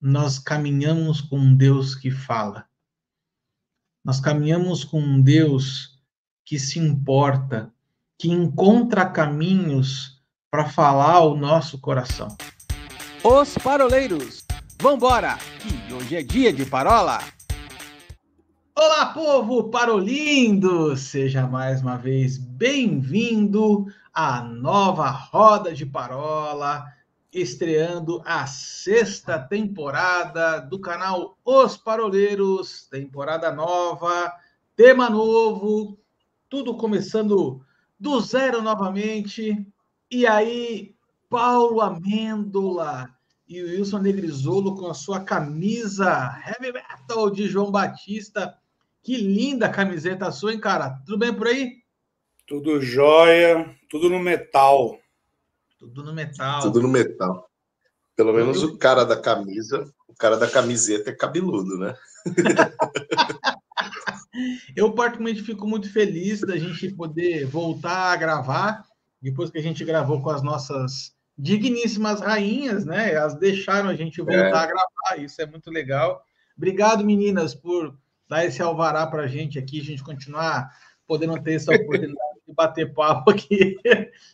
nós caminhamos com um Deus que fala. Nós caminhamos com um Deus que se importa, que encontra caminhos para falar ao nosso coração. Os Paroleiros, vambora, que hoje é dia de parola! Olá, povo parolindo! Seja mais uma vez bem-vindo à nova Roda de Parola, estreando a 6ª temporada do canal Os Paroleiros, temporada nova, tema novo, tudo começando do zero novamente. E aí, Paulo Amêndola e o Wilson Negrisolo com a sua camisa Heavy Metal de João Batista. Que linda camiseta sua, hein, cara? Tudo bem por aí? Tudo jóia, tudo no metal. Tudo no metal. Tudo no metal. Pelo menos o cara da camisa, o cara da camiseta é cabeludo, né? Eu particularmente fico muito feliz da gente poder voltar a gravar, depois que a gente gravou com as nossas digníssimas rainhas, né? Elas deixaram a gente voltar a gravar, isso é muito legal. Obrigado, meninas, por dar esse alvará para a gente aqui, a gente continuar podendo ter essa oportunidade de bater papo aqui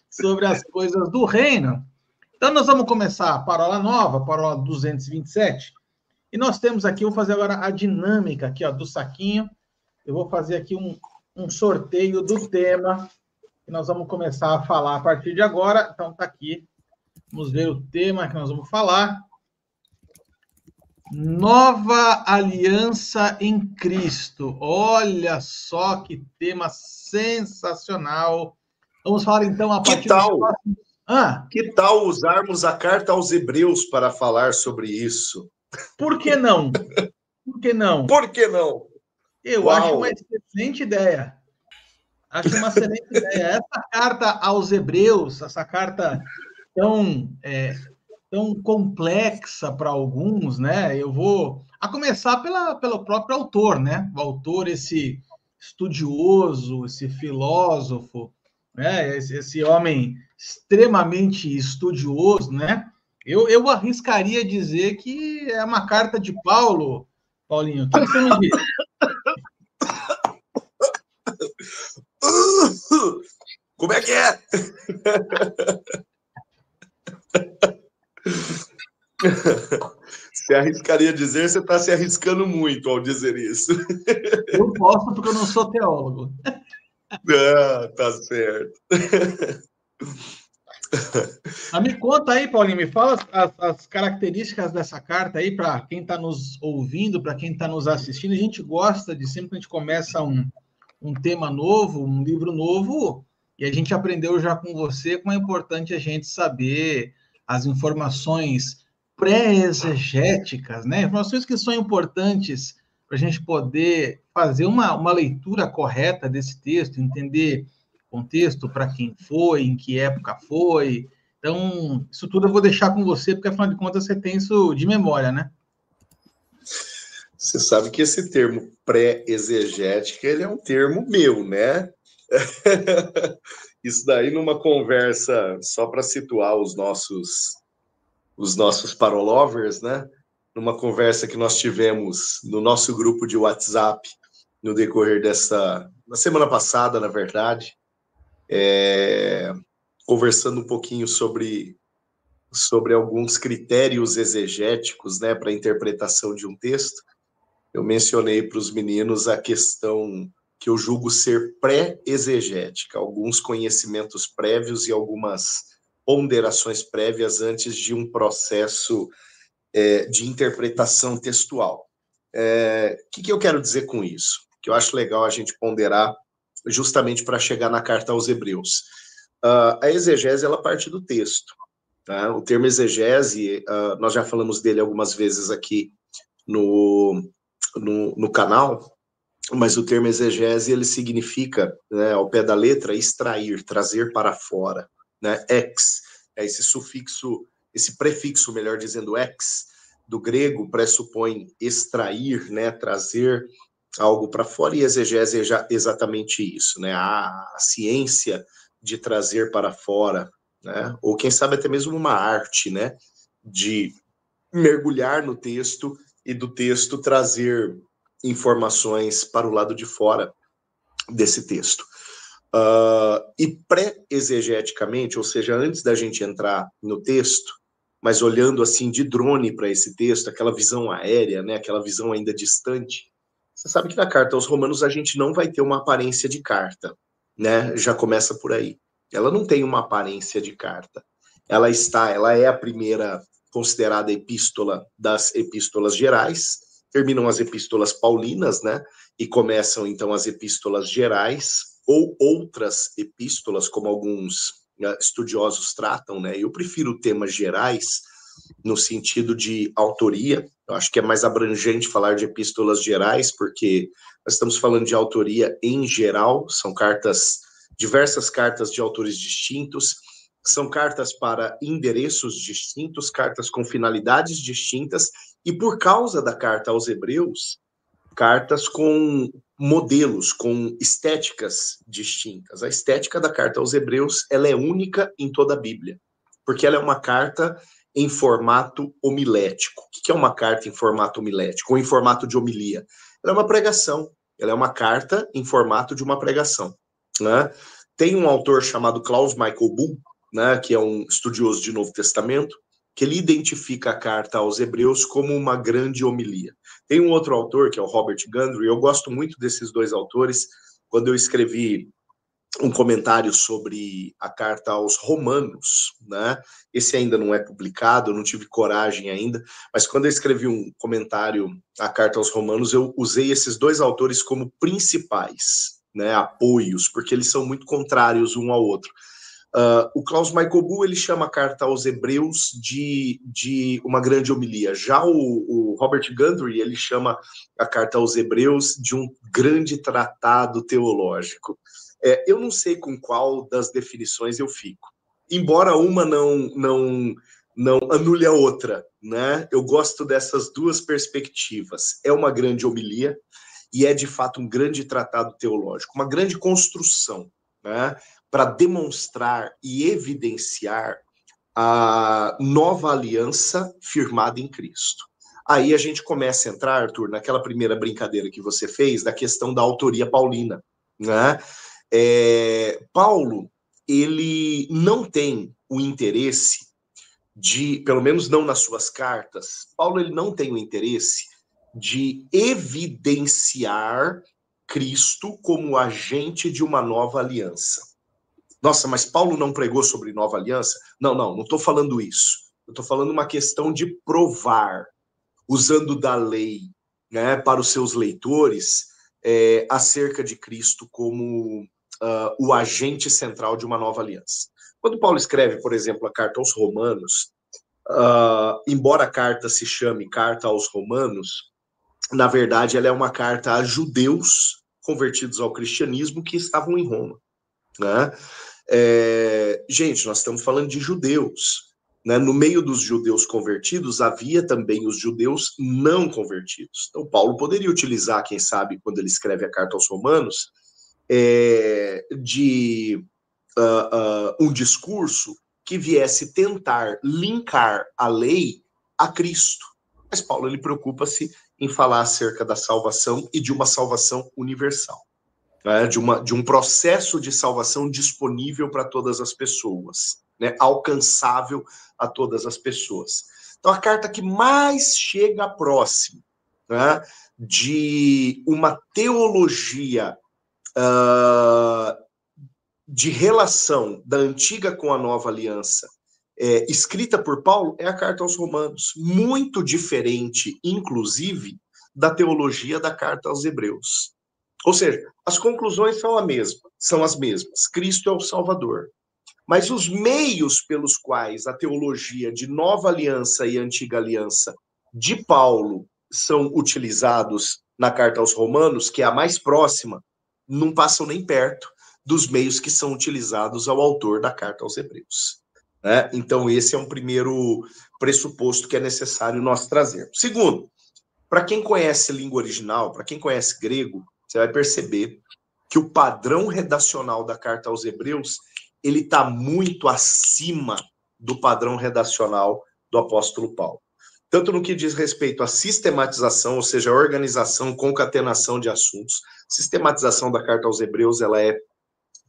sobre as coisas do reino. Então, nós vamos começar a parola nova, parola 227, e nós temos aqui, vou fazer agora a dinâmica aqui, ó, do saquinho. Eu vou fazer aqui um sorteio do tema, que nós vamos começar a falar a partir de agora. Então, está aqui. Vamos ver o tema que nós vamos falar. Nova Aliança em Cristo. Olha só que tema sensacional. Vamos falar, então, a partir do próximo... Que tal usarmos a carta aos Hebreus para falar sobre isso? Por que não? Por que não? Por que não? Eu acho uma excelente ideia. Acho uma excelente ideia. Essa carta aos Hebreus, essa carta tão complexa para alguns, né? Eu vou a começar pelo próprio autor, né? O autor, esse estudioso, esse filósofo, né? Esse homem extremamente estudioso, né? Eu arriscaria dizer que é uma carta de Paulo, Paulinho. O que você me diz? Como é que é? Você arriscaria dizer, você está se arriscando muito ao dizer isso. Eu posso porque eu não sou teólogo. Ah, tá certo. Mas me conta aí, Paulinho, me fala as características dessa carta aí para quem está nos ouvindo, para quem está nos assistindo. A gente gosta de, sempre que a gente começa um tema novo, um livro novo, e a gente aprendeu já com você como é importante a gente saber as informações pré-exegéticas, né? Informações que são importantes para a gente poder fazer uma leitura correta desse texto, entender o contexto, para quem foi, em que época foi. Então, isso tudo eu vou deixar com você, porque, afinal de contas, você tem isso de memória, né? Você sabe que esse termo pré-exegética, ele é um termo meu, né? Isso daí numa conversa, só para situar os nossos parolovers, né? Numa conversa que nós tivemos no nosso grupo de WhatsApp, no decorrer na semana passada, na verdade, conversando um pouquinho sobre alguns critérios exegéticos, né, para a interpretação de um texto. Eu mencionei para os meninos a questão que eu julgo ser pré-exegética, alguns conhecimentos prévios e algumas ponderações prévias antes de um processo de interpretação textual. O que eu quero dizer com isso? Que eu acho legal a gente ponderar justamente para chegar na carta aos Hebreus. A exegese, ela parte do texto. Tá? O termo exegese, nós já falamos dele algumas vezes aqui no canal, mas o termo exegese, ele significa, né, ao pé da letra, extrair, trazer para fora, né? Ex, esse sufixo, esse prefixo, melhor dizendo, ex, do grego, pressupõe extrair, né, trazer algo para fora, e exegese é exatamente isso, né? A ciência de trazer para fora, né? Ou quem sabe até mesmo uma arte, né, de mergulhar no texto e do texto trazer informações para o lado de fora desse texto. E pré-exegeticamente, ou seja, antes da gente entrar no texto, mas olhando assim de drone para esse texto, aquela visão aérea, né, aquela visão ainda distante, você sabe que na carta aos Romanos a gente não vai ter uma aparência de carta, né? Já começa por aí. Ela não tem uma aparência de carta. Ela é a primeira considerada epístola das epístolas gerais, terminam as epístolas paulinas, né? E começam então as epístolas gerais, ou outras epístolas, como alguns estudiosos tratam, né? Eu prefiro o tema gerais, no sentido de autoria. Eu acho que é mais abrangente falar de epístolas gerais, porque nós estamos falando de autoria em geral, são cartas, diversas cartas de autores distintos, são cartas para endereços distintos, cartas com finalidades distintas, e por causa da carta aos Hebreus, cartas com modelos, com estéticas distintas. A estética da carta aos Hebreus, ela é única em toda a Bíblia, porque ela é uma carta em formato homilético. O que é uma carta em formato homilético, ou em formato de homilia? Ela é uma pregação, ela é uma carta em formato de uma pregação, né? Tem um autor chamado Klaus Michael Bull, né, que é um estudioso de Novo Testamento, que ele identifica a carta aos Hebreus como uma grande homilia. Tem um outro autor, que é o Robert Gundry, eu gosto muito desses dois autores. Quando eu escrevi um comentário sobre a carta aos Romanos, né? Esse ainda não é publicado, eu não tive coragem ainda, mas quando eu escrevi um comentário à carta aos Romanos, eu usei esses dois autores como principais, né, apoios, porque eles são muito contrários um ao outro. O Klaus Michael Bull, ele chama a carta aos Hebreus de uma grande homilia. Já o Robert Gundry, ele chama a carta aos Hebreus de um grande tratado teológico. Eu não sei com qual das definições eu fico. Embora uma não anule a outra, né? Eu gosto dessas duas perspectivas. É uma grande homilia e é, de fato, um grande tratado teológico, uma grande construção, né? Para demonstrar e evidenciar a nova aliança firmada em Cristo. Aí a gente começa a entrar, Arthur, naquela primeira brincadeira que você fez, da questão da autoria paulina, né? Paulo, ele não tem o interesse de, pelo menos não nas suas cartas, Paulo ele não tem o interesse de evidenciar Cristo como agente de uma nova aliança. Nossa, mas Paulo não pregou sobre nova aliança? Não estou falando isso. Eu estou falando uma questão de provar, usando da lei, né, para os seus leitores, acerca de Cristo como o agente central de uma nova aliança. Quando Paulo escreve, por exemplo, a carta aos Romanos, embora a carta se chame Carta aos Romanos, na verdade ela é uma carta a judeus convertidos ao cristianismo que estavam em Roma, né? Gente, nós estamos falando de judeus, né? No meio dos judeus convertidos havia também os judeus não convertidos. Então Paulo poderia utilizar, quem sabe, quando ele escreve a carta aos Romanos, de um discurso que viesse tentar linkar a lei a Cristo. Mas Paulo ele preocupa-se em falar acerca da salvação e de uma salvação universal. De um processo de salvação disponível para todas as pessoas, né? Alcançável a todas as pessoas. Então, a carta que mais chega próximo, né, de uma teologia de relação da antiga com a nova aliança, escrita por Paulo, é a carta aos Romanos, muito diferente, inclusive, da teologia da carta aos Hebreus. Ou seja, as conclusões são as mesmas. Cristo é o Salvador. Mas os meios pelos quais a teologia de nova aliança e antiga aliança de Paulo são utilizados na carta aos Romanos, que é a mais próxima, não passam nem perto dos meios que são utilizados ao autor da carta aos Hebreus. Né? Então, esse é um primeiro pressuposto que é necessário nós trazermos. Segundo, para quem conhece língua original, para quem conhece grego, você vai perceber que o padrão redacional da carta aos Hebreus ele está muito acima do padrão redacional do apóstolo Paulo. tanto no que diz respeito à sistematização, ou seja, a organização, concatenação de assuntos. Sistematização da carta aos Hebreus, ela é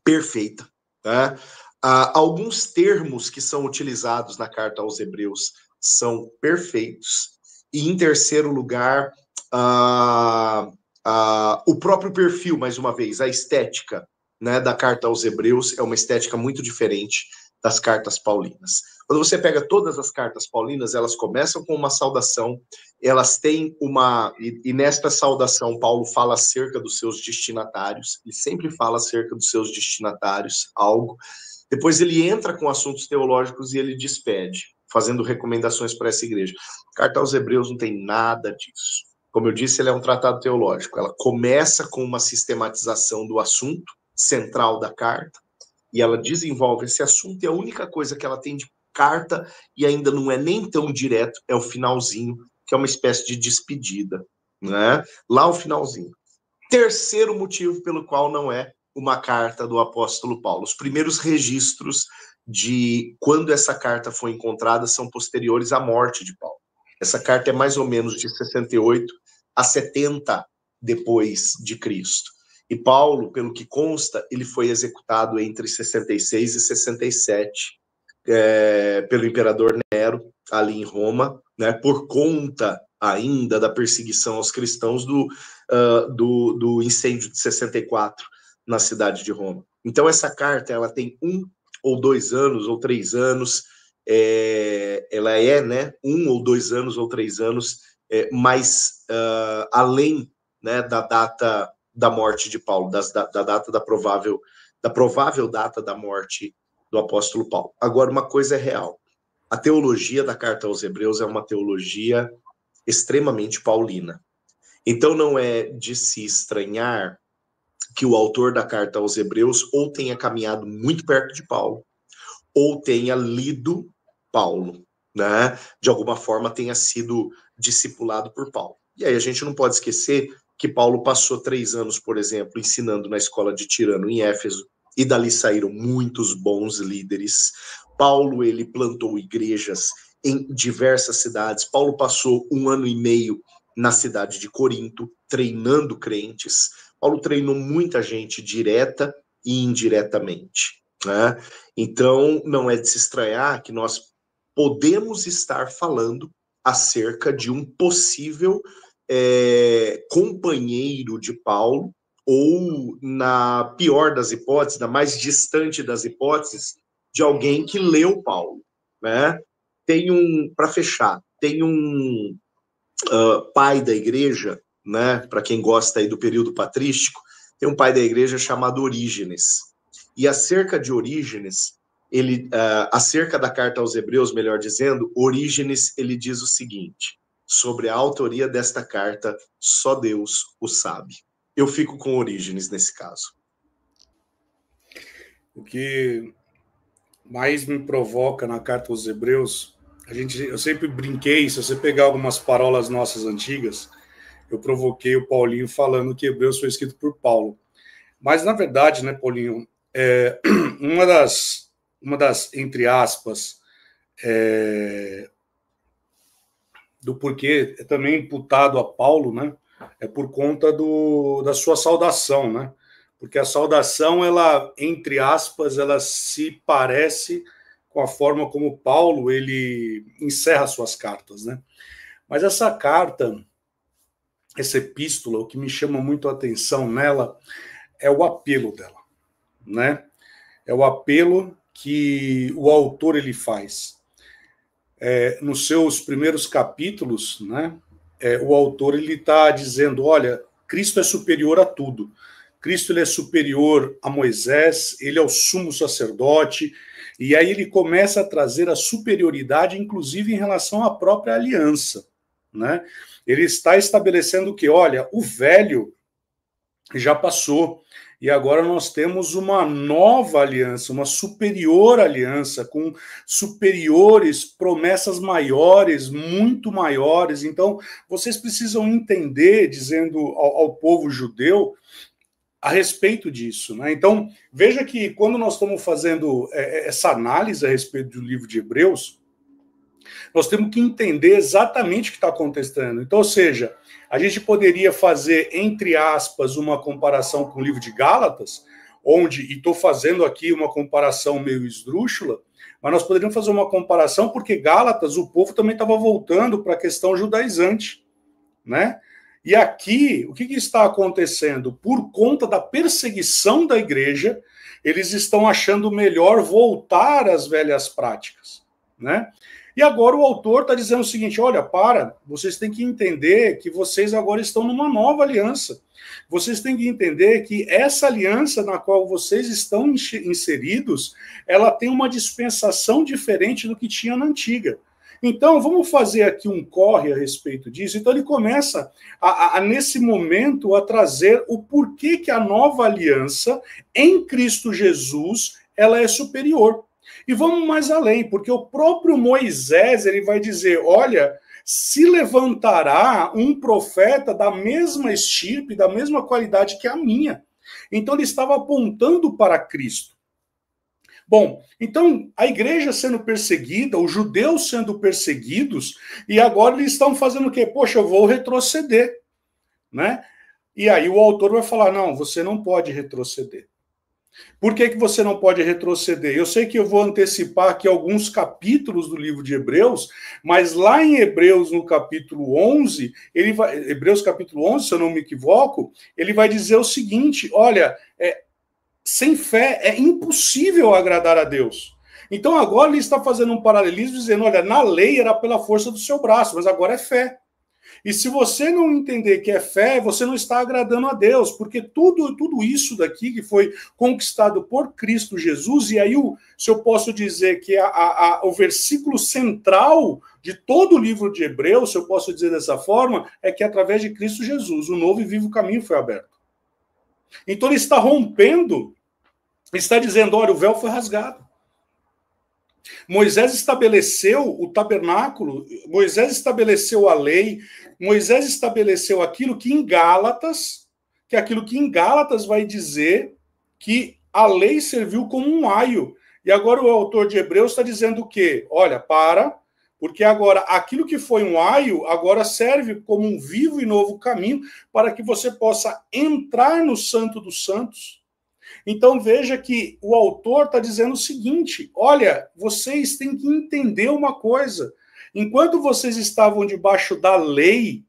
perfeita. Tá? Alguns termos que são utilizados na carta aos Hebreus são perfeitos. E, em terceiro lugar, o próprio perfil, mais uma vez, a estética, né, da carta aos Hebreus é uma estética muito diferente das cartas paulinas. Quando você pega todas as cartas paulinas, elas começam com uma saudação, elas têm e nesta saudação Paulo fala acerca dos seus destinatários, ele sempre fala acerca dos seus destinatários, algo. Depois ele entra com assuntos teológicos e ele despede, fazendo recomendações para essa igreja. A carta aos Hebreus não tem nada disso. Como eu disse, ele é um tratado teológico. Ela começa com uma sistematização do assunto central da carta, e ela desenvolve esse assunto, e a única coisa que ela tem de carta, e ainda não é nem tão direto, é o finalzinho, que é uma espécie de despedida, né? Lá o finalzinho. Terceiro motivo pelo qual não é uma carta do apóstolo Paulo. Os primeiros registros de quando essa carta foi encontrada são posteriores à morte de Paulo. Essa carta é mais ou menos de 68 a 70 depois de Cristo. E Paulo, pelo que consta, ele foi executado entre 66 e 67 pelo imperador Nero, ali em Roma, né, por conta ainda da perseguição aos cristãos do incêndio de 64 na cidade de Roma. Então essa carta ela tem 1 ou 2 anos ou 3 anos, ela é, né, 1 ou 2 anos ou 3 anos mais além, né, da data da morte de Paulo, da data da provável data da morte do apóstolo Paulo. Agora, uma coisa é real. A teologia da carta aos Hebreus é uma teologia extremamente paulina. Então, não é de se estranhar que o autor da carta aos Hebreus ou tenha caminhado muito perto de Paulo, ou tenha lido Paulo, né? De alguma forma tenha sido discipulado por Paulo. E aí a gente não pode esquecer que Paulo passou 3 anos, por exemplo, ensinando na escola de Tirano, em Éfeso, e dali saíram muitos bons líderes. Paulo, ele plantou igrejas em diversas cidades. Paulo passou 1 ano e meio na cidade de Corinto, treinando crentes. Paulo treinou muita gente direta e indiretamente, né? Então, não é de se estranhar que nós podemos estar falando acerca de um possível companheiro de Paulo, ou, na pior das hipóteses, na mais distante das hipóteses, de alguém que leu Paulo, né? Para fechar, tem um pai da igreja, né? Para quem gosta aí do período patrístico, tem um pai da igreja chamado Orígenes. E acerca de Orígenes, acerca da carta aos Hebreus, melhor dizendo, Orígenes, ele diz o seguinte: sobre a autoria desta carta, só Deus o sabe. Eu fico com Orígenes nesse caso. O que mais me provoca na carta aos Hebreus, eu sempre brinquei, se você pegar algumas parolas nossas antigas, eu provoquei o Paulinho falando que Hebreus foi escrito por Paulo. Mas, na verdade, né, Paulinho, uma das entre aspas, do porquê é também imputado a Paulo, né, é por conta da sua saudação, né? Porque a saudação, ela, entre aspas, ela se parece com a forma como Paulo ele encerra suas cartas, né? Mas essa carta, essa epístola, o que me chama muito a atenção nela é o apelo dela, né? É o apelo que o autor ele faz. Nos seus primeiros capítulos, né? O autor ele está dizendo, olha, Cristo é superior a tudo. Cristo ele é superior a Moisés, ele é o sumo sacerdote, e aí ele começa a trazer a superioridade, inclusive em relação à própria aliança, né? Ele está estabelecendo que, olha, o velho já passou, e agora nós temos uma nova aliança, uma superior aliança, com superiores, promessas maiores, muito maiores. Então, vocês precisam entender, dizendo ao povo judeu, a respeito disso, né? Então, veja que quando nós estamos fazendo essa análise a respeito do livro de Hebreus, Nós temos que entender exatamente o que está acontecendo. Então, ou seja, a gente poderia fazer, entre aspas, uma comparação com o livro de Gálatas, onde, e estou fazendo aqui uma comparação meio esdrúxula, mas nós poderíamos fazer uma comparação porque Gálatas, o povo também estava voltando para a questão judaizante, né? E aqui, o que está acontecendo? Por conta da perseguição da igreja, eles estão achando melhor voltar às velhas práticas, né? E agora o autor está dizendo o seguinte, olha, vocês têm que entender que vocês agora estão numa nova aliança. Vocês têm que entender que essa aliança na qual vocês estão inseridos, ela tem uma dispensação diferente do que tinha na antiga. Então, vamos fazer aqui um corre a respeito disso. Então, ele começa, nesse momento, a trazer o porquê que a nova aliança, em Cristo Jesus, ela é superior. E vamos mais além, porque o próprio Moisés, ele vai dizer, olha, se levantará um profeta da mesma estirpe, da mesma qualidade que a minha. Então, ele estava apontando para Cristo. Bom, então, a igreja sendo perseguida, os judeus sendo perseguidos, e agora eles estão fazendo o quê? Poxa, eu vou retroceder, né? E aí o autor vai falar, não, você não pode retroceder. Por que você não pode retroceder? Eu sei que eu vou antecipar aqui alguns capítulos do livro de Hebreus, mas lá em Hebreus, no capítulo 11, Hebreus capítulo 11, se eu não me equivoco, ele vai dizer o seguinte, olha, sem fé é impossível agradar a Deus. Então agora ele está fazendo um paralelismo, dizendo, olha, na lei era pela força do seu braço, mas agora é fé. E se você não entender que é fé, você não está agradando a Deus, porque tudo isso daqui que foi conquistado por Cristo Jesus, e aí, se eu posso dizer que o versículo central de todo o livro de Hebreus, se eu posso dizer dessa forma, é que através de Cristo Jesus, o novo e vivo caminho foi aberto. Então ele está rompendo, está dizendo, olha, o véu foi rasgado. Moisés estabeleceu o tabernáculo, Moisés estabeleceu a lei, Moisés estabeleceu aquilo que em Gálatas vai dizer que a lei serviu como um aio. E agora o autor de Hebreus está dizendo o quê? Olha, porque agora aquilo que foi um aio, agora serve como um vivo e novo caminho para que você possa entrar no Santo dos Santos. Então veja que o autor está dizendo o seguinte, olha, vocês têm que entender uma coisa, enquanto vocês estavam debaixo da lei,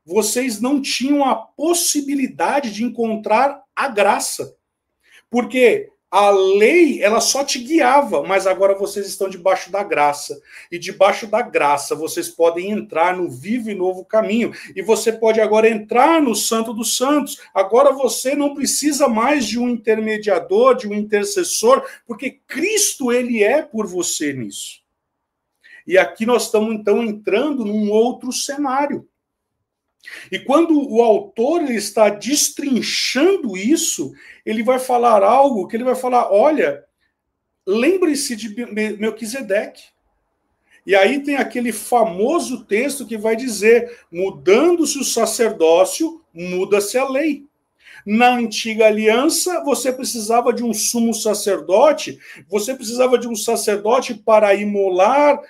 vocês não tinham a possibilidade de encontrar a graça, porque a lei, ela só te guiava, mas agora vocês estão debaixo da graça. E debaixo da graça, vocês podem entrar no vivo e novo caminho. E você pode agora entrar no Santo dos Santos. Agora você não precisa mais de um intermediador, de um intercessor, porque Cristo, ele é por você nisso. E aqui nós estamos, então, entrando num outro cenário. E quando o autor ele está destrinchando isso, ele vai falar algo que ele vai falar, olha, lembre-se de Melquisedeque. E aí tem aquele famoso texto que vai dizer, mudando-se o sacerdócio, muda-se a lei. Na antiga aliança, você precisava de um sumo sacerdote, você precisava de um sacerdote para imolar,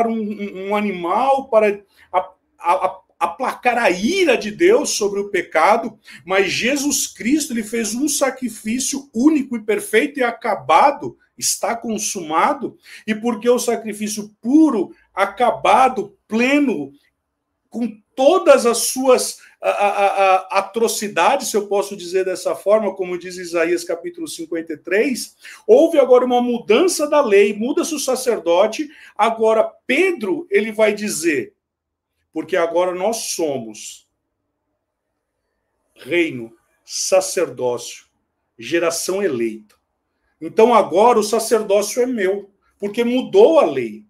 um animal, para aplacar a ira de Deus sobre o pecado, mas Jesus Cristo ele fez um sacrifício único e perfeito e acabado, está consumado, e porque o sacrifício puro, acabado, pleno, com todas as suas atrocidades, se eu posso dizer dessa forma, como diz Isaías capítulo 53, houve agora uma mudança da lei, muda-se o sacerdote, agora Pedro ele vai dizer, porque agora nós somos reino, sacerdócio, geração eleita. Então agora o sacerdócio é meu, porque mudou a lei.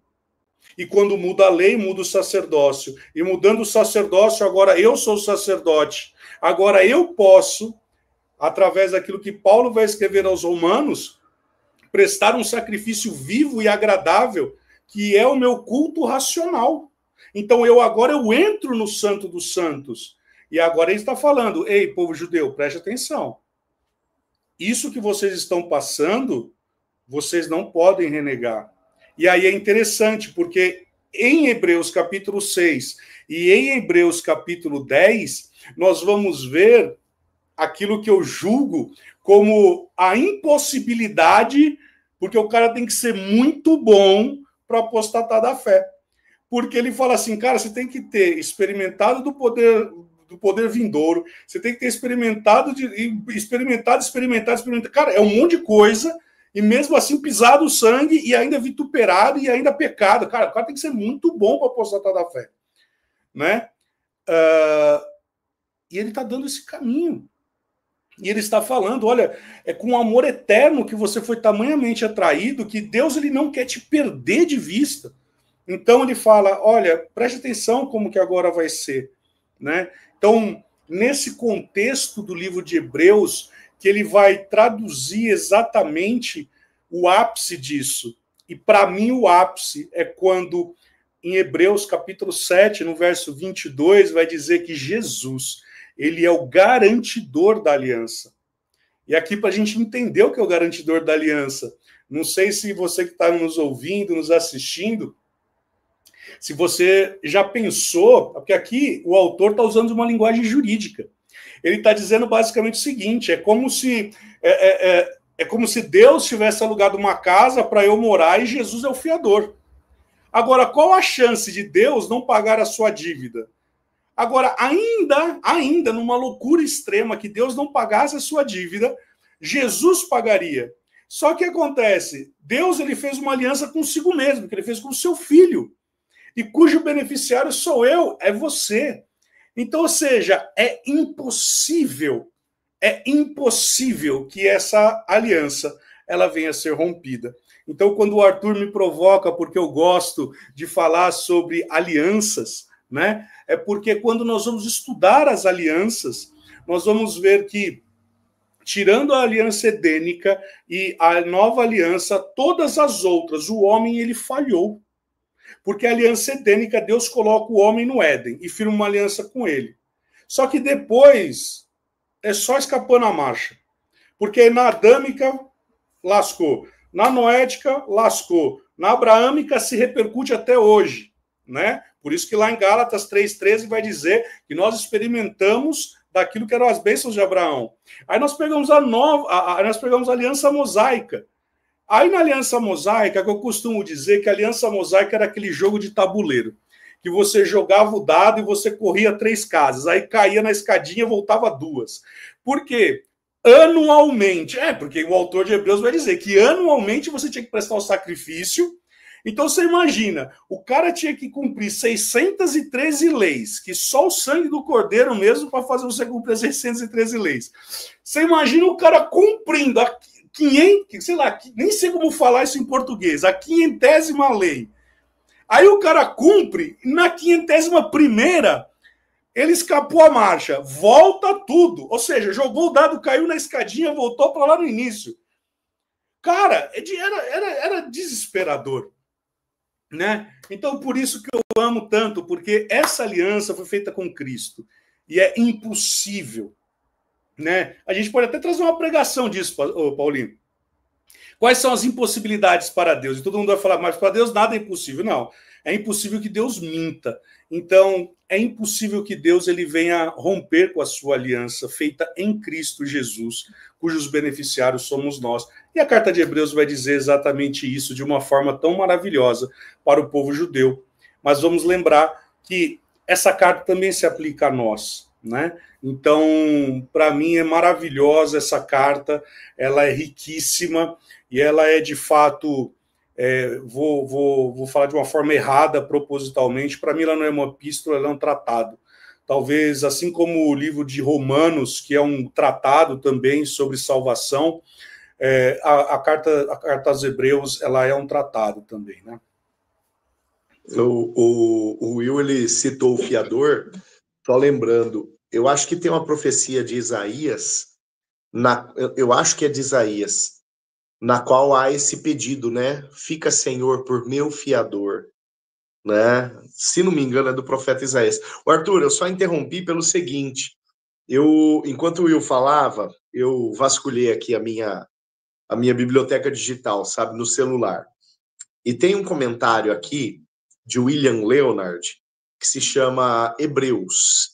E quando muda a lei, muda o sacerdócio. E mudando o sacerdócio, agora eu sou sacerdote. Agora eu posso, através daquilo que Paulo vai escrever aos Romanos, prestar um sacrifício vivo e agradável, que é o meu culto racional. Então eu entro no Santo dos Santos. E agora ele está falando, ei, povo judeu, preste atenção. Isso que vocês estão passando, vocês não podem renegar. E aí é interessante, porque em Hebreus capítulo 6 e em Hebreus capítulo 10, nós vamos ver aquilo que eu julgo como a impossibilidade, porque o cara tem que ser muito bom para apostatar da fé. Porque ele fala assim, cara, você tem que ter experimentado do poder vindouro, você tem que ter experimentado. Cara, é um monte de coisa, e mesmo assim pisado o sangue, e ainda vituperado, e ainda pecado. Cara, o cara tem que ser muito bom para apostatar da fé. Né? E ele está dando esse caminho. E ele está falando, olha, é com amor eterno que você foi tamanhamente atraído, que Deus ele não quer te perder de vista. Então ele fala, olha, preste atenção como que agora vai ser. Né? Então, nesse contexto do livro de Hebreus, que ele vai traduzir exatamente o ápice disso. E para mim o ápice é quando, em Hebreus capítulo 7, no verso 22, vai dizer que Jesus, ele é o garantidor da aliança. E aqui para a gente entender o que é o garantidor da aliança, não sei se você que está nos ouvindo, nos assistindo, se você já pensou, porque aqui o autor está usando uma linguagem jurídica. Ele está dizendo basicamente o seguinte, é como se Deus tivesse alugado uma casa para eu morar e Jesus é o fiador. Agora, qual a chance de Deus não pagar a sua dívida? Agora, ainda numa loucura extrema que Deus não pagasse a sua dívida, Jesus pagaria. Só que acontece, Deus ele fez uma aliança consigo mesmo, que ele fez com o seu filho, e cujo beneficiário sou eu, é você. Então, ou seja, é impossível que essa aliança ela venha a ser rompida. Então, quando o Arthur me provoca, porque eu gosto de falar sobre alianças, né? É porque quando nós vamos estudar as alianças, nós vamos ver que, tirando a aliança edênica e a nova aliança, todas as outras, o homem ele falhou. Porque a aliança edênica, Deus coloca o homem no Éden e firma uma aliança com ele. Só que depois é só escapando a marcha. Porque na adâmica, lascou. Na noética, lascou. Na abraâmica, se repercute até hoje. Né? Por isso que lá em Gálatas 3,13 vai dizer que nós experimentamos daquilo que eram as bênçãos de Abraão. Aí nós pegamos nós pegamos a aliança mosaica. Aí na aliança mosaica, que eu costumo dizer que a aliança mosaica era aquele jogo de tabuleiro, que você jogava o dado e você corria 3 casas, aí caía na escadinha e voltava 2. Por quê? Anualmente, porque o autor de Hebreus vai dizer que anualmente você tinha que prestar o sacrifício. Então você imagina, o cara tinha que cumprir 613 leis, que só o sangue do cordeiro mesmo para fazer você cumprir 613 leis. Você imagina o cara cumprindo a 500, sei lá, nem sei como falar isso em português, a 500ª lei. Aí o cara cumpre, na 501ª, ele escapou a marcha, volta tudo. Ou seja, jogou o dado, caiu na escadinha, voltou para lá no início. Cara, era desesperador. Né? Então, por isso que eu amo tanto, porque essa aliança foi feita com Cristo. E é impossível. Né? A gente pode até trazer uma pregação disso, Paulinho. Quais são as impossibilidades para Deus? E todo mundo vai falar, mas para Deus nada é impossível. Não, é impossível que Deus minta. Então, é impossível que Deus ele venha romper com a sua aliança feita em Cristo Jesus, cujos beneficiários somos nós. E a carta de Hebreus vai dizer exatamente isso de uma forma tão maravilhosa para o povo judeu. Mas vamos lembrar que essa carta também se aplica a nós. Né? Então, para mim é maravilhosa essa carta, ela é riquíssima e ela é de fato, vou falar de uma forma errada propositalmente, para mim ela não é uma epístola, ela é um tratado. Talvez, assim como o livro de Romanos, que é um tratado também sobre salvação, a carta aos Hebreus ela é um tratado também. Né? O Will ele citou o fiador. Só lembrando, eu acho que tem uma profecia de Isaías, eu acho que é de Isaías, na qual há esse pedido, né? Fica, Senhor, por meu fiador, né? Se não me engano, é do profeta Isaías. O Arthur, eu só interrompi pelo seguinte, enquanto o Will falava, eu vasculhei aqui a minha biblioteca digital, sabe, no celular. E tem um comentário aqui de William Leonard, que se chama Hebreus,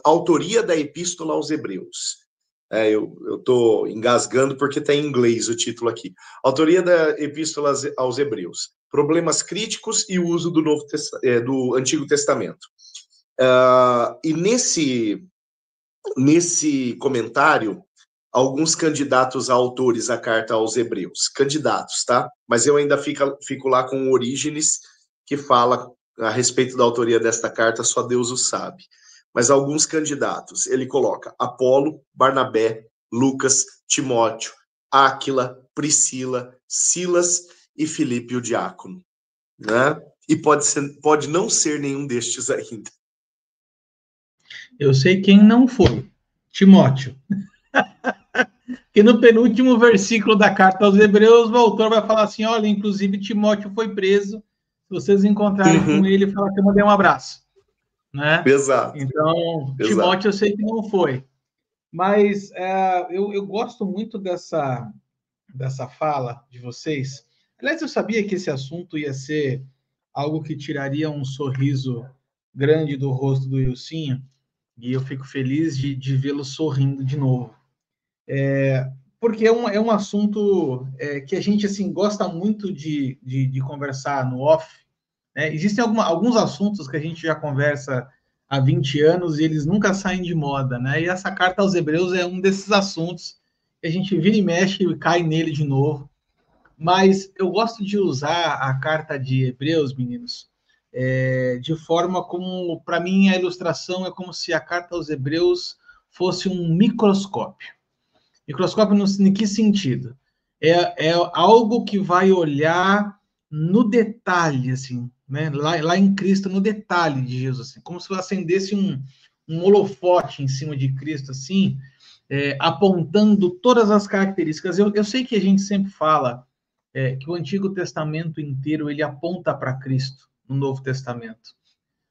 autoria da Epístola aos Hebreus. Eu estou engasgando porque está em inglês o título aqui. Autoria da Epístola aos Hebreus. Problemas críticos e o uso do Antigo Testamento. E nesse comentário, alguns candidatos a autores à carta aos Hebreus. Candidatos, tá? Mas eu ainda fico lá com Orígenes, que fala a respeito da autoria desta carta, só Deus o sabe. Mas alguns candidatos, ele coloca Apolo, Barnabé, Lucas, Timóteo, Áquila, Priscila, Silas e Filipe o diácono, né? E pode não ser nenhum destes ainda. Eu sei quem não foi. Timóteo. Que no penúltimo versículo da carta aos Hebreus, o autor vai falar assim, olha, inclusive Timóteo foi preso, se vocês encontrarem com ele, fala que eu mandei um abraço. Né? Exato. Então, Timóteo eu sei que não foi. Mas eu gosto muito dessa fala de vocês. Aliás, eu sabia que esse assunto ia ser algo que tiraria um sorriso grande do rosto do Ilcinho, e eu fico feliz de vê-lo sorrindo de novo. Porque é um assunto que a gente assim, gosta muito de conversar no off. Né? Existem alguns assuntos que a gente já conversa há 20 anos e eles nunca saem de moda. Né? E essa carta aos Hebreus é um desses assuntos que a gente vira e mexe e cai nele de novo. Mas eu gosto de usar a carta de Hebreus, meninos, de forma como, para mim, a ilustração é como se a carta aos Hebreus fosse um microscópio. Microscópio em que sentido? É algo que vai olhar no detalhe, assim, né? Lá em Cristo, no detalhe de Jesus, assim, como se acendesse um holofote em cima de Cristo, assim, apontando todas as características. Eu sei que a gente sempre fala que o Antigo Testamento inteiro ele aponta para Cristo no Novo Testamento.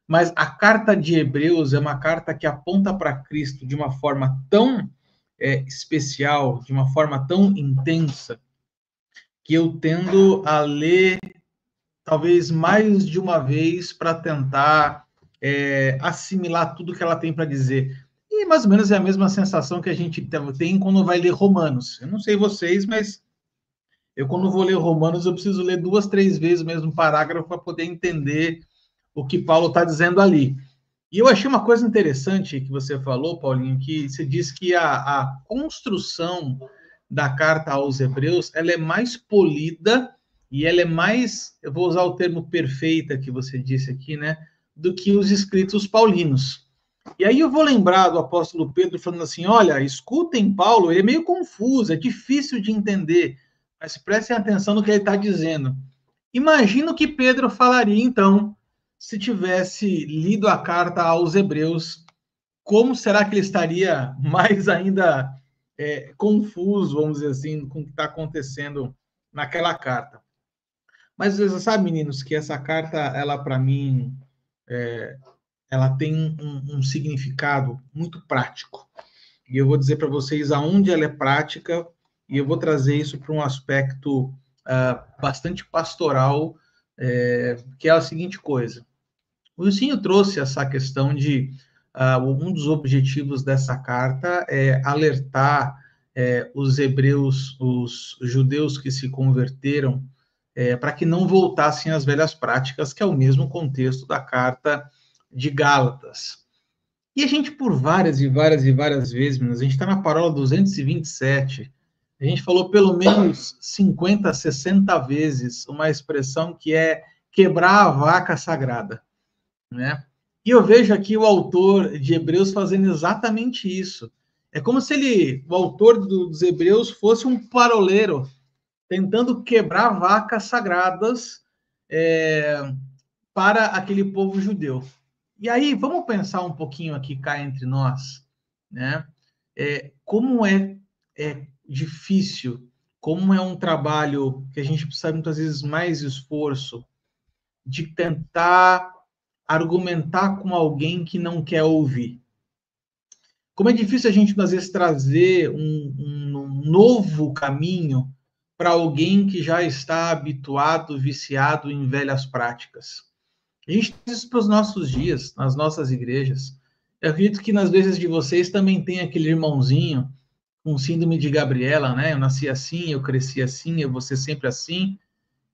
Mas a carta de Hebreus é uma carta que aponta para Cristo de uma forma tão especial, de uma forma tão intensa, que eu tendo a ler talvez mais de uma vez para tentar assimilar tudo que ela tem para dizer. E mais ou menos é a mesma sensação que a gente tem quando vai ler Romanos. Eu não sei vocês, mas eu quando vou ler Romanos, eu preciso ler 2, 3 vezes o mesmo parágrafo para poder entender o que Paulo está dizendo ali. E eu achei uma coisa interessante que você falou, Paulinho, que você disse que a construção da carta aos Hebreus, ela é mais polida e ela é mais, eu vou usar o termo perfeita que você disse aqui, né, do que os escritos paulinos. E aí eu vou lembrar do apóstolo Pedro falando assim, olha, escutem Paulo, ele é meio confuso, é difícil de entender, mas prestem atenção no que ele está dizendo. Imagina o que Pedro falaria, então, se tivesse lido a carta aos Hebreus, como será que ele estaria mais ainda confuso, vamos dizer assim, com o que está acontecendo naquela carta. Mas você sabe, meninos, que essa carta, ela para mim, ela tem um significado muito prático. E eu vou dizer para vocês aonde ela é prática, e eu vou trazer isso para um aspecto bastante pastoral, que é a seguinte coisa. O Ilcinho trouxe essa questão de um dos objetivos dessa carta é alertar os hebreus, os judeus que se converteram, para que não voltassem às velhas práticas, que é o mesmo contexto da carta de Gálatas. E a gente, por várias e várias e várias vezes, a gente está na parola 227, a gente falou pelo menos 50, 60 vezes uma expressão que é quebrar a vaca sagrada. Né? E eu vejo aqui o autor de Hebreus fazendo exatamente isso. É como se o autor dos Hebreus fosse um paroleiro, tentando quebrar vacas sagradas para aquele povo judeu. E aí, vamos pensar um pouquinho aqui cá entre nós, né? Como é difícil, como é um trabalho que a gente precisa muitas vezes mais esforço de tentar argumentar com alguém que não quer ouvir. Como é difícil a gente, às vezes, trazer um novo caminho para alguém que já está habituado, viciado em velhas práticas. A gente faz isso para os nossos dias, nas nossas igrejas. Eu acredito que nas vezes de vocês também tem aquele irmãozinho com síndrome de Gabriela, né? Eu nasci assim, eu cresci assim, eu vou ser sempre assim.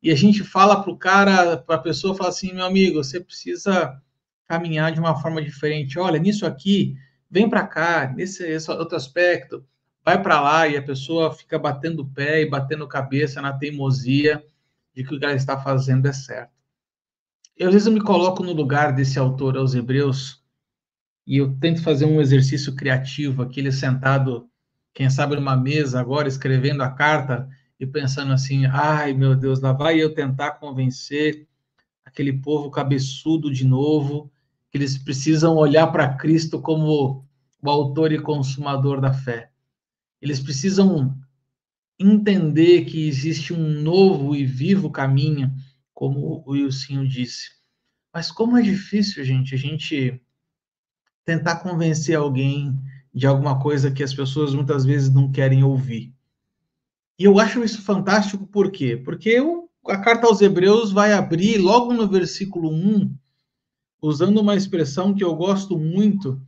E a gente fala para o cara, para a pessoa, fala assim, meu amigo, você precisa caminhar de uma forma diferente. Olha, nisso aqui, vem para cá, esse outro aspecto, vai para lá, e a pessoa fica batendo o pé e batendo cabeça na teimosia de que o que ela está fazendo é certo. Eu, às vezes eu me coloco no lugar desse autor aos Hebreus e eu tento fazer um exercício criativo, aquele sentado, quem sabe, numa mesa agora, escrevendo a carta e pensando assim, ai, meu Deus, lá vai eu tentar convencer aquele povo cabeçudo de novo, que eles precisam olhar para Cristo como o autor e consumador da fé. Eles precisam entender que existe um novo e vivo caminho, como o Wilson disse. Mas como é difícil, gente, a gente tentar convencer alguém de alguma coisa que as pessoas muitas vezes não querem ouvir. E eu acho isso fantástico, por quê? Porque a carta aos Hebreus vai abrir logo no versículo 1, usando uma expressão que eu gosto muito,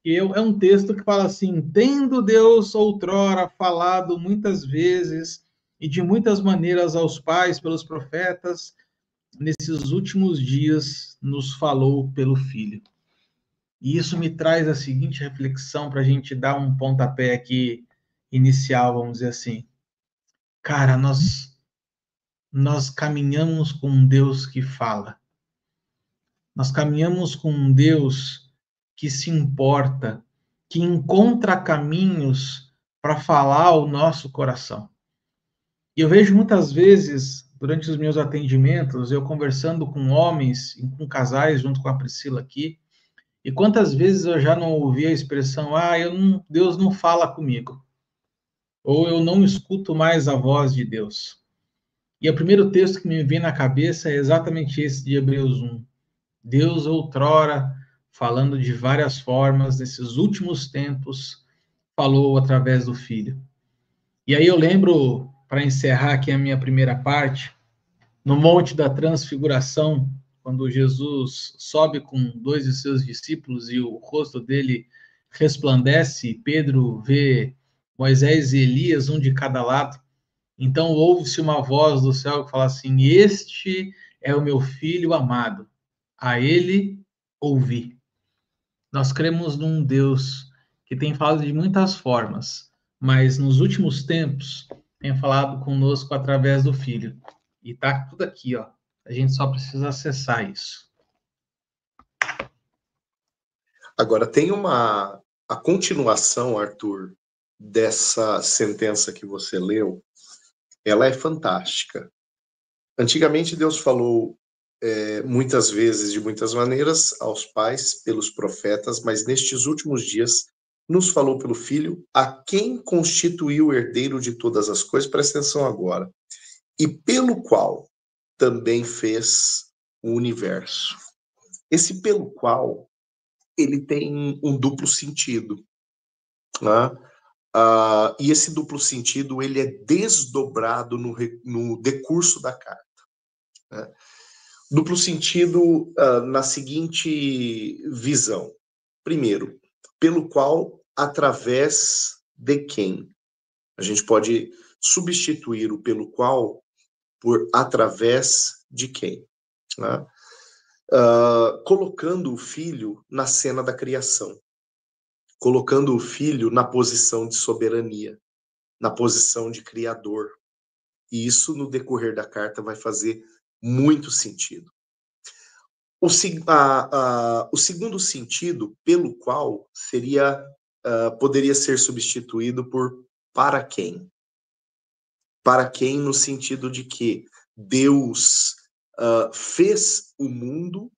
que é um texto que fala assim: tendo Deus outrora falado muitas vezes e de muitas maneiras aos pais pelos profetas, nesses últimos dias nos falou pelo Filho. E isso me traz a seguinte reflexão para a gente dar um pontapé aqui inicial, vamos dizer assim. Cara, nós caminhamos com um Deus que fala. Nós caminhamos com um Deus que se importa, que encontra caminhos para falar ao nosso coração. E eu vejo muitas vezes, durante os meus atendimentos, eu conversando com homens e com casais, junto com a Priscila aqui, e quantas vezes eu já não ouvi a expressão, Deus não fala comigo, ou eu não escuto mais a voz de Deus. E o primeiro texto que me vem na cabeça é exatamente esse de Hebreus 1. Deus outrora, falando de várias formas, nesses últimos tempos, falou através do Filho. E aí eu lembro, para encerrar aqui a minha primeira parte, no Monte da Transfiguração, quando Jesus sobe com 2 de seus discípulos e o rosto dele resplandece, Pedro vê Moisés e Elias, um de cada lado. Então ouve-se uma voz do céu que fala assim: este é o meu filho amado, a ele ouvi. Nós cremos num Deus que tem falado de muitas formas, mas nos últimos tempos tem falado conosco através do Filho. E tá tudo aqui, ó. A gente só precisa acessar isso. Agora, tem a continuação, Arthur, dessa sentença que você leu, ela é fantástica. Antigamente, Deus falou muitas vezes, de muitas maneiras, aos pais, pelos profetas, mas nestes últimos dias, nos falou pelo Filho, a quem constituiu o herdeiro de todas as coisas, presta atenção agora, e pelo qual também fez o universo. Esse pelo qual, ele tem um duplo sentido, né? E esse duplo sentido, ele é desdobrado no decurso da carta, né? Duplo sentido na seguinte visão. Primeiro, pelo qual, através de quem? A gente pode substituir o pelo qual por através de quem, né? Colocando o Filho na cena da criação, colocando o Filho na posição de soberania, na posição de criador. E isso, no decorrer da carta, vai fazer muito sentido. O segundo sentido, pelo qual poderia ser substituído por para quem? Para quem, no sentido de que Deus fez o mundo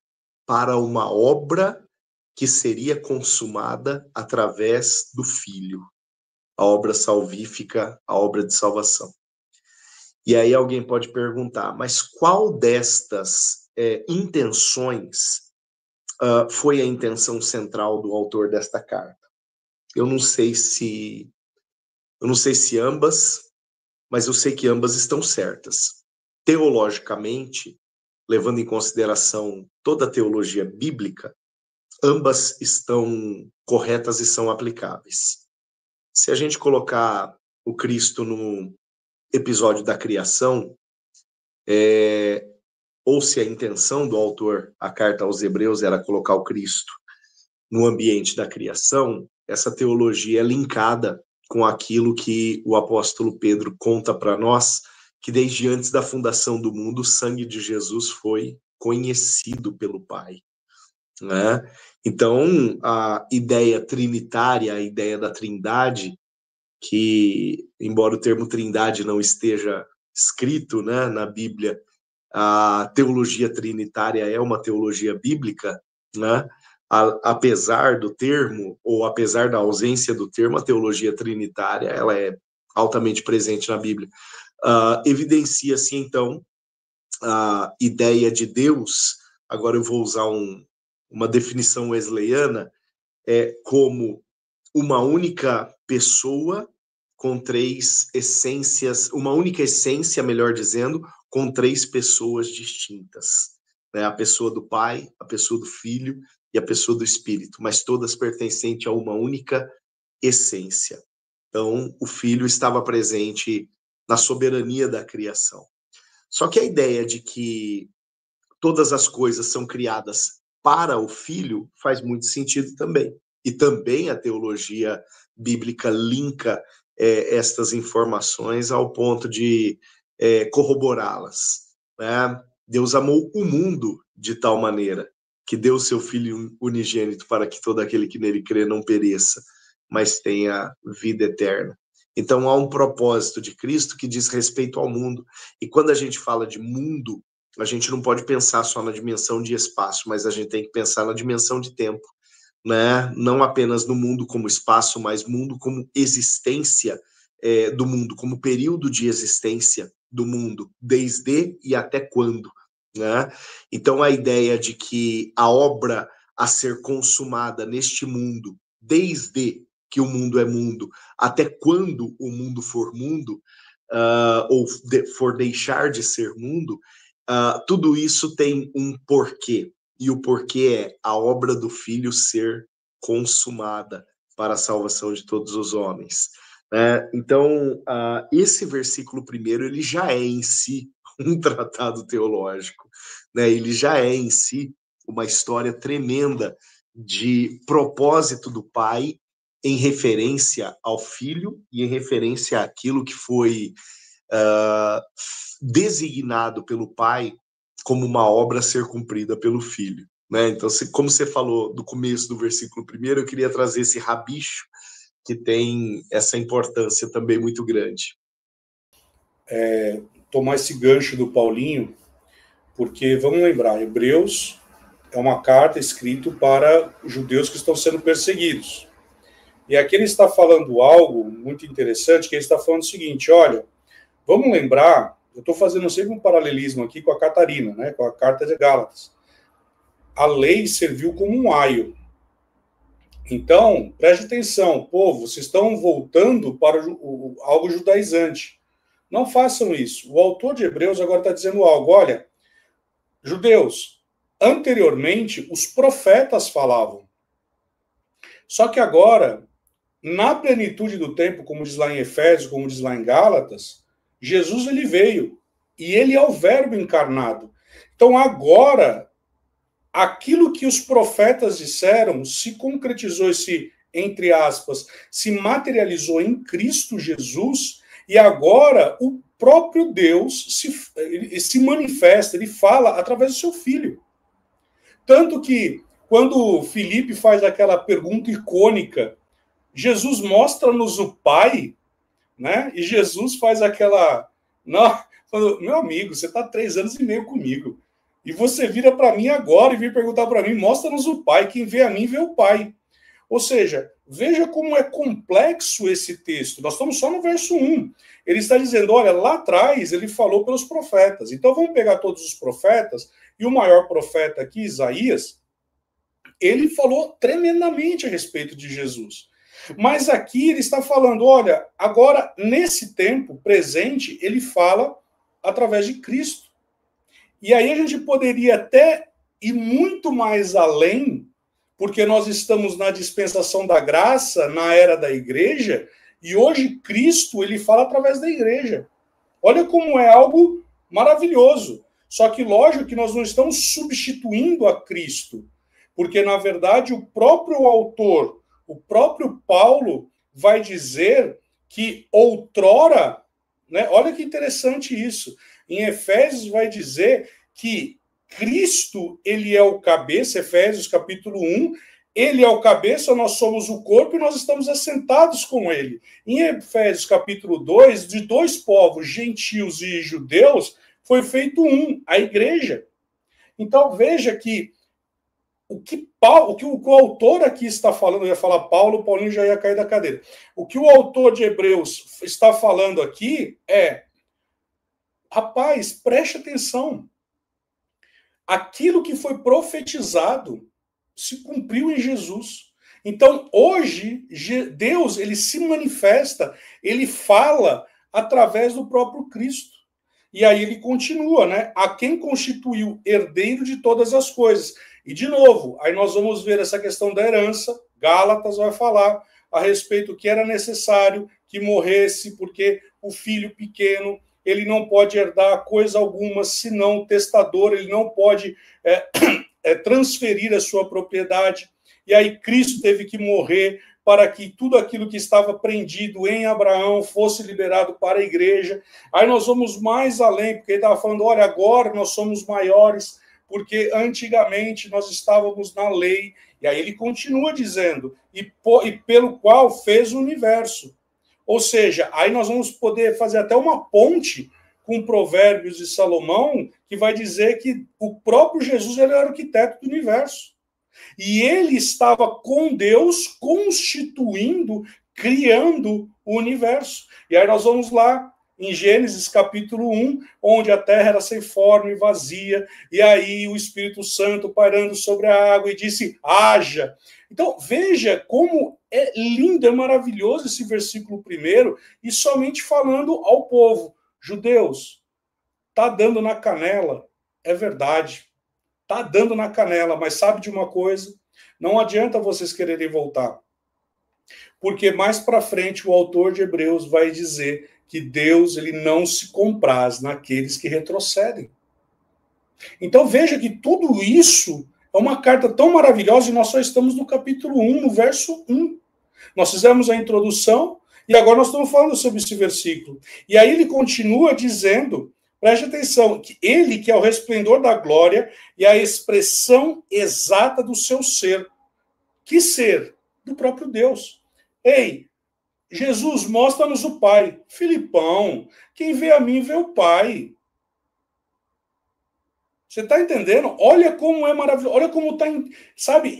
para uma obra que seria consumada através do Filho, a obra salvífica, a obra de salvação. E aí alguém pode perguntar, mas qual destas intenções foi a intenção central do autor desta carta? Eu não sei se ambas, mas eu sei que ambas estão certas. Teologicamente, levando em consideração toda a teologia bíblica, ambas estão corretas e são aplicáveis. Se a gente colocar o Cristo no episódio da criação, ou se a intenção do autor, a carta aos Hebreus, era colocar o Cristo no ambiente da criação, essa teologia é linkada com aquilo que o apóstolo Pedro conta para nós, que desde antes da fundação do mundo, o sangue de Jesus foi conhecido pelo Pai, né? Então, a ideia trinitária, a ideia da trindade, que, embora o termo trindade não esteja escrito, né, na Bíblia, a teologia trinitária é uma teologia bíblica, né? Apesar do termo, ou apesar da ausência do termo, a teologia trinitária ela é altamente presente na Bíblia. Evidencia-se, então, a ideia de Deus, agora eu vou usar uma definição wesleyana, como uma única pessoa com três essências, uma única essência, melhor dizendo, com três pessoas distintas, né? A pessoa do Pai, a pessoa do Filho e a pessoa do Espírito, mas todas pertencentes a uma única essência. Então, o Filho estava presente na soberania da criação. Só que a ideia de que todas as coisas são criadas para o Filho faz muito sentido também. E também a teologia bíblica linka estas informações ao ponto de corroborá-las, né? Deus amou o mundo de tal maneira que deu seu Filho unigênito para que todo aquele que nele crê não pereça, mas tenha vida eterna. Então há um propósito de Cristo que diz respeito ao mundo. E quando a gente fala de mundo, a gente não pode pensar só na dimensão de espaço, mas a gente tem que pensar na dimensão de tempo, né? Não apenas no mundo como espaço, mas mundo como existência do mundo, como período de existência do mundo, desde e até quando, né? Então a ideia de que a obra a ser consumada neste mundo, desde que o mundo é mundo, até quando o mundo for mundo, ou for deixar de ser mundo, tudo isso tem um porquê. E o porquê é a obra do Filho ser consumada para a salvação de todos os homens. Então, esse versículo primeiro, ele já é em si um tratado teológico, né? Ele já é em si uma história tremenda de propósito do Pai em referência ao Filho e em referência àquilo que foi designado pelo Pai como uma obra a ser cumprida pelo Filho, né? Então, como você falou do começo do versículo primeiro, eu queria trazer esse rabicho que tem essa importância também muito grande. Tomar esse gancho do Paulinho, porque, vamos lembrar, Hebreus é uma carta escrita para judeus que estão sendo perseguidos. E aqui ele está falando algo muito interessante, que ele está falando o seguinte, olha, vamos lembrar, eu estou fazendo sempre um paralelismo aqui com a Catarina, né, com a carta de Gálatas. A lei serviu como um aio. Então, preste atenção, povo, vocês estão voltando para algo judaizante. Não façam isso. O autor de Hebreus agora está dizendo algo, olha, judeus, anteriormente os profetas falavam. Só que agora, na plenitude do tempo, como diz lá em Efésios, como diz lá em Gálatas, Jesus ele veio e ele é o verbo encarnado. Então agora, aquilo que os profetas disseram se concretizou, entre aspas, se materializou em Cristo Jesus, e agora o próprio Deus se manifesta, ele fala através do seu Filho. Tanto que, quando Filipe faz aquela pergunta icônica, Jesus mostra-nos o Pai, né? E Jesus faz aquela... Não, meu amigo, você está 3 anos e meio comigo. E você vira para mim agora e vem perguntar para mim, mostra-nos o Pai, quem vê a mim vê o Pai. Ou seja, veja como é complexo esse texto. Nós estamos só no verso 1. Ele está dizendo, olha, lá atrás ele falou pelos profetas. Então vamos pegar todos os profetas, e o maior profeta aqui, Isaías, ele falou tremendamente a respeito de Jesus. Mas aqui ele está falando, olha, agora, nesse tempo presente, ele fala através de Cristo. E aí a gente poderia até ir muito mais além, porque nós estamos na dispensação da graça, na era da igreja, e hoje Cristo, ele fala através da igreja. Olha como é algo maravilhoso. Só que, lógico, que nós não estamos substituindo a Cristo, porque, na verdade, o próprio autor, o próprio Paulo, vai dizer que outrora, né, olha que interessante isso, em Efésios vai dizer que Cristo, ele é o cabeça, Efésios capítulo 1, ele é o cabeça, nós somos o corpo e nós estamos assentados com ele. Em Efésios capítulo 2, de dois povos, gentios e judeus, foi feito um, a igreja. Então veja que o que o autor aqui está falando, eu ia falar Paulo, o Paulinho já ia cair da cadeira. O que o autor de Hebreus está falando aqui é, rapaz, preste atenção. Aquilo que foi profetizado se cumpriu em Jesus. Então, hoje, Deus, ele se manifesta, ele fala através do próprio Cristo. E aí ele continua, né? A quem constituiu herdeiro de todas as coisas. E, de novo, aí nós vamos ver essa questão da herança. Gálatas vai falar a respeito que era necessário que morresse, porque o filho pequeno, ele não pode herdar coisa alguma, senão o testador, ele não pode transferir a sua propriedade. E aí Cristo teve que morrer para que tudo aquilo que estava prendido em Abraão fosse liberado para a igreja. Aí nós vamos mais além, porque ele estava falando, olha, agora nós somos maiores, porque antigamente nós estávamos na lei. E aí ele continua dizendo, e pelo qual fez o universo. Ou seja, aí nós vamos poder fazer até uma ponte com Provérbios de Salomão, que vai dizer que o próprio Jesus, ele era o arquiteto do universo. E ele estava com Deus constituindo, criando o universo. E aí nós vamos lá em Gênesis capítulo 1, onde a terra era sem forma e vazia, e aí o Espírito Santo pairando sobre a água e disse, haja. Então veja como é lindo, é maravilhoso esse versículo primeiro, e somente falando ao povo, judeus, está dando na canela, é verdade. Está dando na canela, mas sabe de uma coisa? Não adianta vocês quererem voltar. Porque mais para frente o autor de Hebreus vai dizer que Deus, ele não se compraz naqueles que retrocedem. Então veja que tudo isso é uma carta tão maravilhosa e nós só estamos no capítulo 1, no verso 1. Nós fizemos a introdução e agora nós estamos falando sobre esse versículo. E aí ele continua dizendo, preste atenção, que ele que é o resplendor da glória e a expressão exata do seu ser. Que ser? Do próprio Deus. Ei, Jesus, mostra-nos o Pai. Filipão, quem vê a mim vê o Pai. Você está entendendo? Olha como é maravilhoso, olha como está, sabe,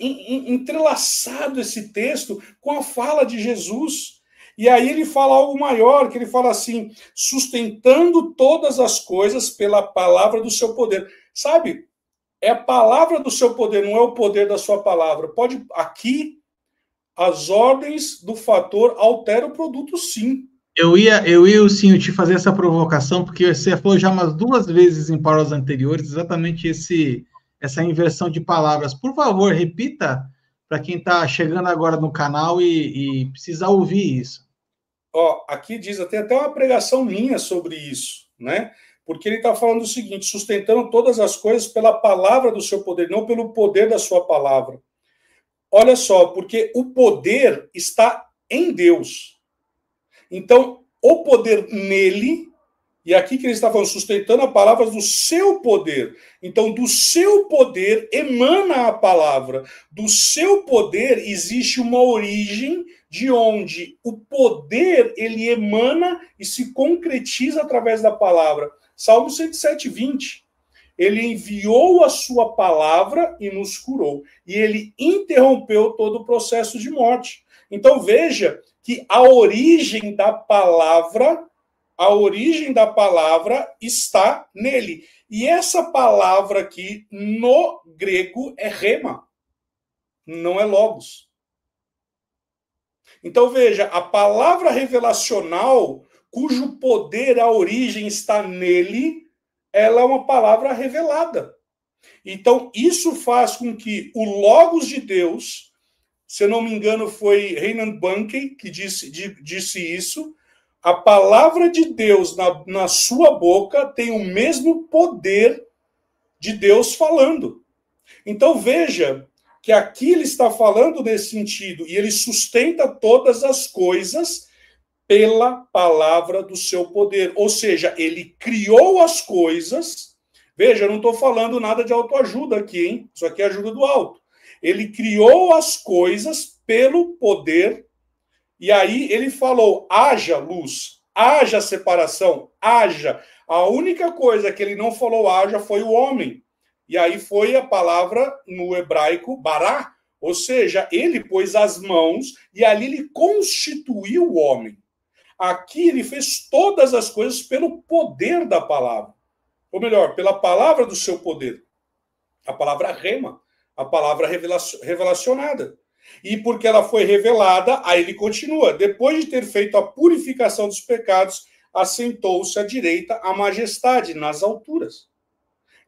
entrelaçado esse texto com a fala de Jesus. E aí ele fala algo maior, que ele fala assim, sustentando todas as coisas pela palavra do seu poder. Sabe, é a palavra do seu poder, não é o poder da sua palavra. Pode, aqui, as ordens do fator alteram o produto, sim. Eu ia sim, te fazer essa provocação, porque você falou já umas 2 vezes em palavras anteriores exatamente essa inversão de palavras. Por favor, repita para quem está chegando agora no canal e precisa ouvir isso. Ó, aqui diz, tem até uma pregação minha sobre isso, né? Porque ele está falando o seguinte, sustentando todas as coisas pela palavra do seu poder, não pelo poder da sua palavra. Olha só, porque o poder está em Deus. Então, o poder nele, e aqui que ele está falando, sustentando a palavra do seu poder. Então, do seu poder emana a palavra. Do seu poder existe uma origem de onde o poder, ele emana e se concretiza através da palavra. Salmo 107, 20. Ele enviou a sua palavra e nos curou. E ele interrompeu todo o processo de morte. Então, veja que a origem da palavra está nele. E essa palavra aqui, no grego, é rema, não é logos. Então, veja, a palavra revelacional, cujo poder, a origem está nele, ela é uma palavra revelada. Então, isso faz com que o Logos de Deus, se eu não me engano, foi Reinhard Bonnke que disse isso, a palavra de Deus na sua boca tem o mesmo poder de Deus falando. Então, veja que aqui ele está falando nesse sentido, e ele sustenta todas as coisas pela palavra do seu poder. Ou seja, ele criou as coisas. Veja, eu não estou falando nada de autoajuda aqui, hein? Isso aqui é ajuda do alto. Ele criou as coisas pelo poder, e aí ele falou, haja luz, haja separação, haja. A única coisa que ele não falou haja foi o homem. E aí foi a palavra no hebraico bará, ou seja, ele pôs as mãos e ali ele constituiu o homem. Aqui ele fez todas as coisas pelo poder da palavra. Ou melhor, pela palavra do seu poder. A palavra rema, a palavra revelacionada. E porque ela foi revelada, aí ele continua. Depois de ter feito a purificação dos pecados, assentou-se à direita a majestade nas alturas.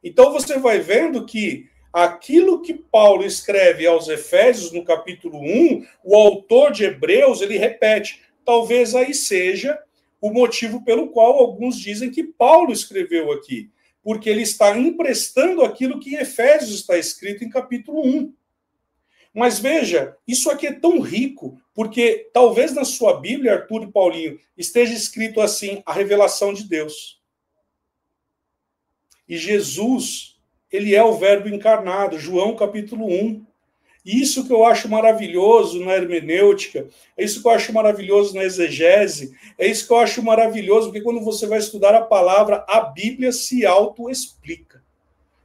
Então você vai vendo que aquilo que Paulo escreve aos Efésios no capítulo 1, o autor de Hebreus, ele repete. Talvez aí seja o motivo pelo qual alguns dizem que Paulo escreveu aqui, porque ele está emprestando aquilo que em Efésios está escrito em capítulo 1. Mas veja, isso aqui é tão rico, porque talvez na sua Bíblia, Arthur e Paulinho, esteja escrito assim, a revelação de Deus. E Jesus, ele é o verbo encarnado, João capítulo 1. Isso que eu acho maravilhoso na hermenêutica, é isso que eu acho maravilhoso na exegese, é isso que eu acho maravilhoso, porque quando você vai estudar a palavra, a Bíblia se auto-explica.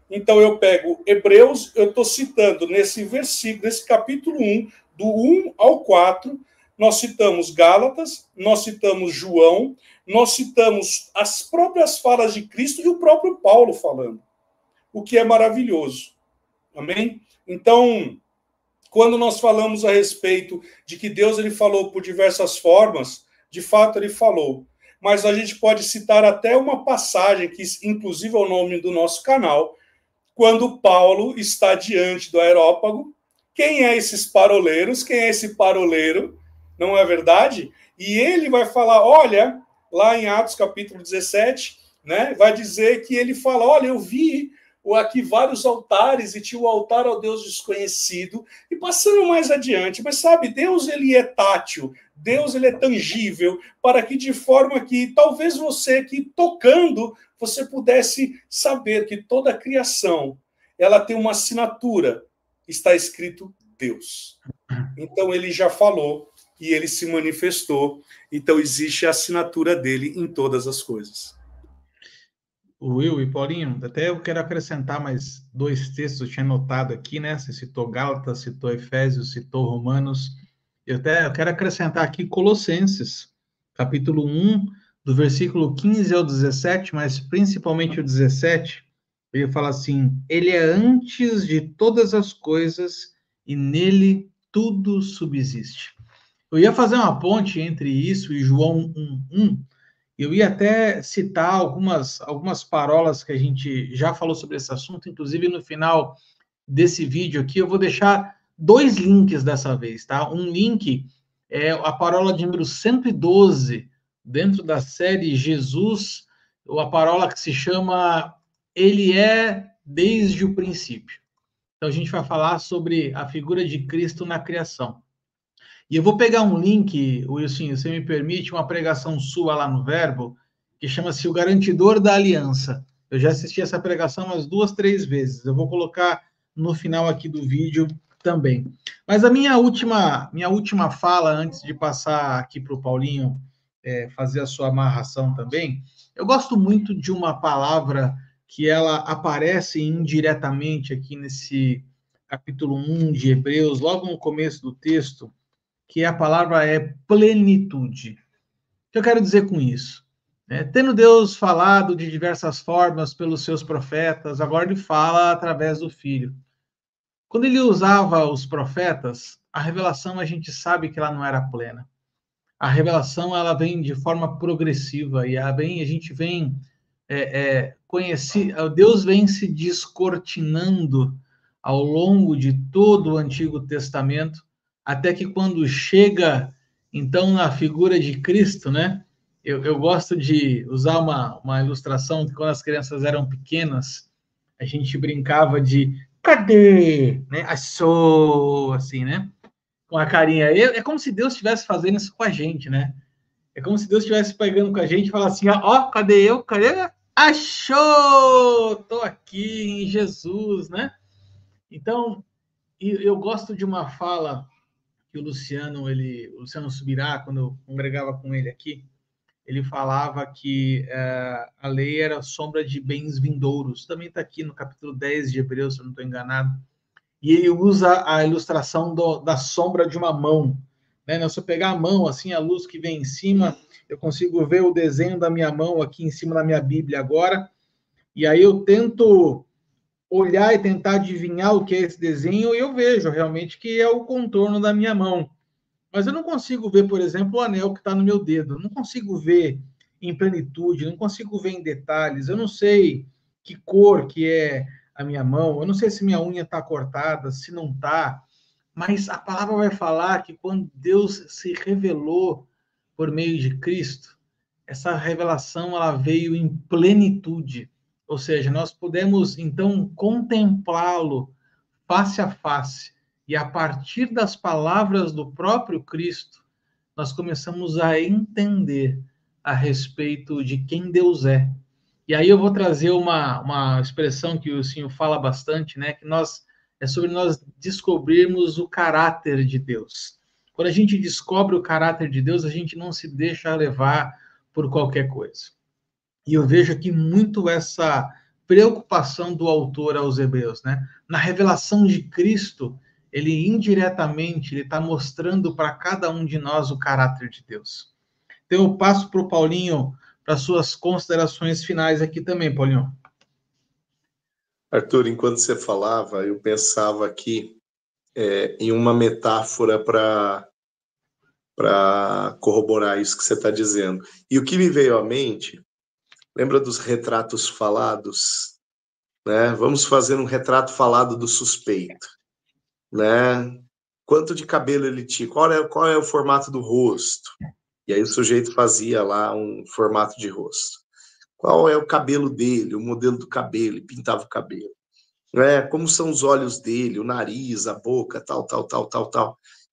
Então eu pego Hebreus, eu estou citando nesse versículo, nesse capítulo 1, do 1 ao 4, nós citamos Gálatas, nós citamos João, nós citamos as próprias falas de Cristo e o próprio Paulo falando, o que é maravilhoso. Amém? Então, quando nós falamos a respeito de que Deus ele falou por diversas formas, de fato ele falou. Mas a gente pode citar até uma passagem, que inclusive é o nome do nosso canal, quando Paulo está diante do Areópago. Quem é esses paroleiros? Quem é esse paroleiro? Não é verdade? E ele vai falar, olha, lá em Atos capítulo 17, né, vai dizer que ele fala, olha, eu vi aqui vários altares, e tinha o altar ao Deus desconhecido, e passando mais adiante, mas sabe, Deus ele é tátil, Deus ele é tangível, para que de forma que talvez você aqui tocando, você pudesse saber que toda a criação, ela tem uma assinatura, está escrito Deus. Então ele já falou, e ele se manifestou, então existe a assinatura dele em todas as coisas. Will e Paulinho, até eu quero acrescentar mais 2 textos, eu tinha anotado aqui, né? Você citou Gálatas, citou Efésios, citou Romanos. Eu quero acrescentar aqui Colossenses, capítulo 1, do versículo 15 ao 17, mas principalmente o 17, ele fala assim, ele é antes de todas as coisas e nele tudo subsiste. Eu ia fazer uma ponte entre isso e João 1:1, eu ia até citar algumas parolas que a gente já falou sobre esse assunto, inclusive no final desse vídeo aqui, eu vou deixar 2 links dessa vez, tá? Um link é a parola de número 112, dentro da série Jesus, ou a parola que se chama Ele é desde o princípio. Então a gente vai falar sobre a figura de Cristo na criação. E eu vou pegar um link, Wilson, você me permite, uma pregação sua lá no Verbo, que chama-se O Garantidor da Aliança. Eu já assisti essa pregação umas 2, 3 vezes. Eu vou colocar no final aqui do vídeo também. Mas a minha última fala, antes de passar aqui para o Paulinho fazer a sua amarração também, eu gosto muito de uma palavra que ela aparece indiretamente aqui nesse capítulo 1 de Hebreus, logo no começo do texto, que a palavra é plenitude. O que eu quero dizer com isso? Tendo Deus falado de diversas formas pelos seus profetas, agora ele fala através do Filho. Quando ele usava os profetas, a revelação a gente sabe que ela não era plena. A revelação ela vem de forma progressiva e a gente vem conhecer, Deus vem se descortinando ao longo de todo o Antigo Testamento, até que quando chega, então, na figura de Cristo, né? Eu gosto de usar uma ilustração que quando as crianças eram pequenas, a gente brincava de cadê? Né? Achou, assim, né? Com a carinha. É como se Deus estivesse fazendo isso com a gente, né? É como se Deus estivesse pegando com a gente e falar assim, ó, cadê eu? Cadê? Achou! Tô aqui em Jesus, né? Então, eu gosto de uma fala que o Luciano Subirá, quando eu congregava com ele aqui, ele falava que a lei era sombra de bens vindouros. Também está aqui no capítulo 10 de Hebreus, se eu não estou enganado. E ele usa a ilustração da sombra de uma mão. Né? Se eu pegar a mão, assim, a luz que vem em cima, eu consigo ver o desenho da minha mão aqui em cima da minha Bíblia agora. E aí eu tento olhar e tentar adivinhar o que é esse desenho e eu vejo realmente que é o contorno da minha mão. Mas eu não consigo ver, por exemplo, o anel que está no meu dedo. Eu não consigo ver em plenitude, não consigo ver em detalhes. Eu não sei que cor que é a minha mão. Eu não sei se minha unha está cortada, se não está. Mas a palavra vai falar que quando Deus se revelou por meio de Cristo, essa revelação ela veio em plenitude. Ou seja, nós podemos então contemplá-lo face a face. E a partir das palavras do próprio Cristo, nós começamos a entender a respeito de quem Deus é. E aí eu vou trazer uma expressão que o senhor fala bastante, né? Que é sobre nós descobrirmos o caráter de Deus. Quando a gente descobre o caráter de Deus, a gente não se deixa levar por qualquer coisa. E eu vejo aqui muito essa preocupação do autor aos Hebreus, né? Na revelação de Cristo, ele indiretamente ele está mostrando para cada um de nós o caráter de Deus. Então eu passo para o Paulinho para suas considerações finais aqui também, Paulinho. Arthur, enquanto você falava, eu pensava aqui em uma metáfora para corroborar isso que você está dizendo. E o que me veio à mente, lembra dos retratos falados? Né? Vamos fazer um retrato falado do suspeito. Né? Quanto de cabelo ele tinha? Qual é o formato do rosto? E aí o sujeito fazia lá um formato de rosto. Qual é o cabelo dele, o modelo do cabelo, ele pintava o cabelo. Né? Como são os olhos dele, o nariz, a boca, tal.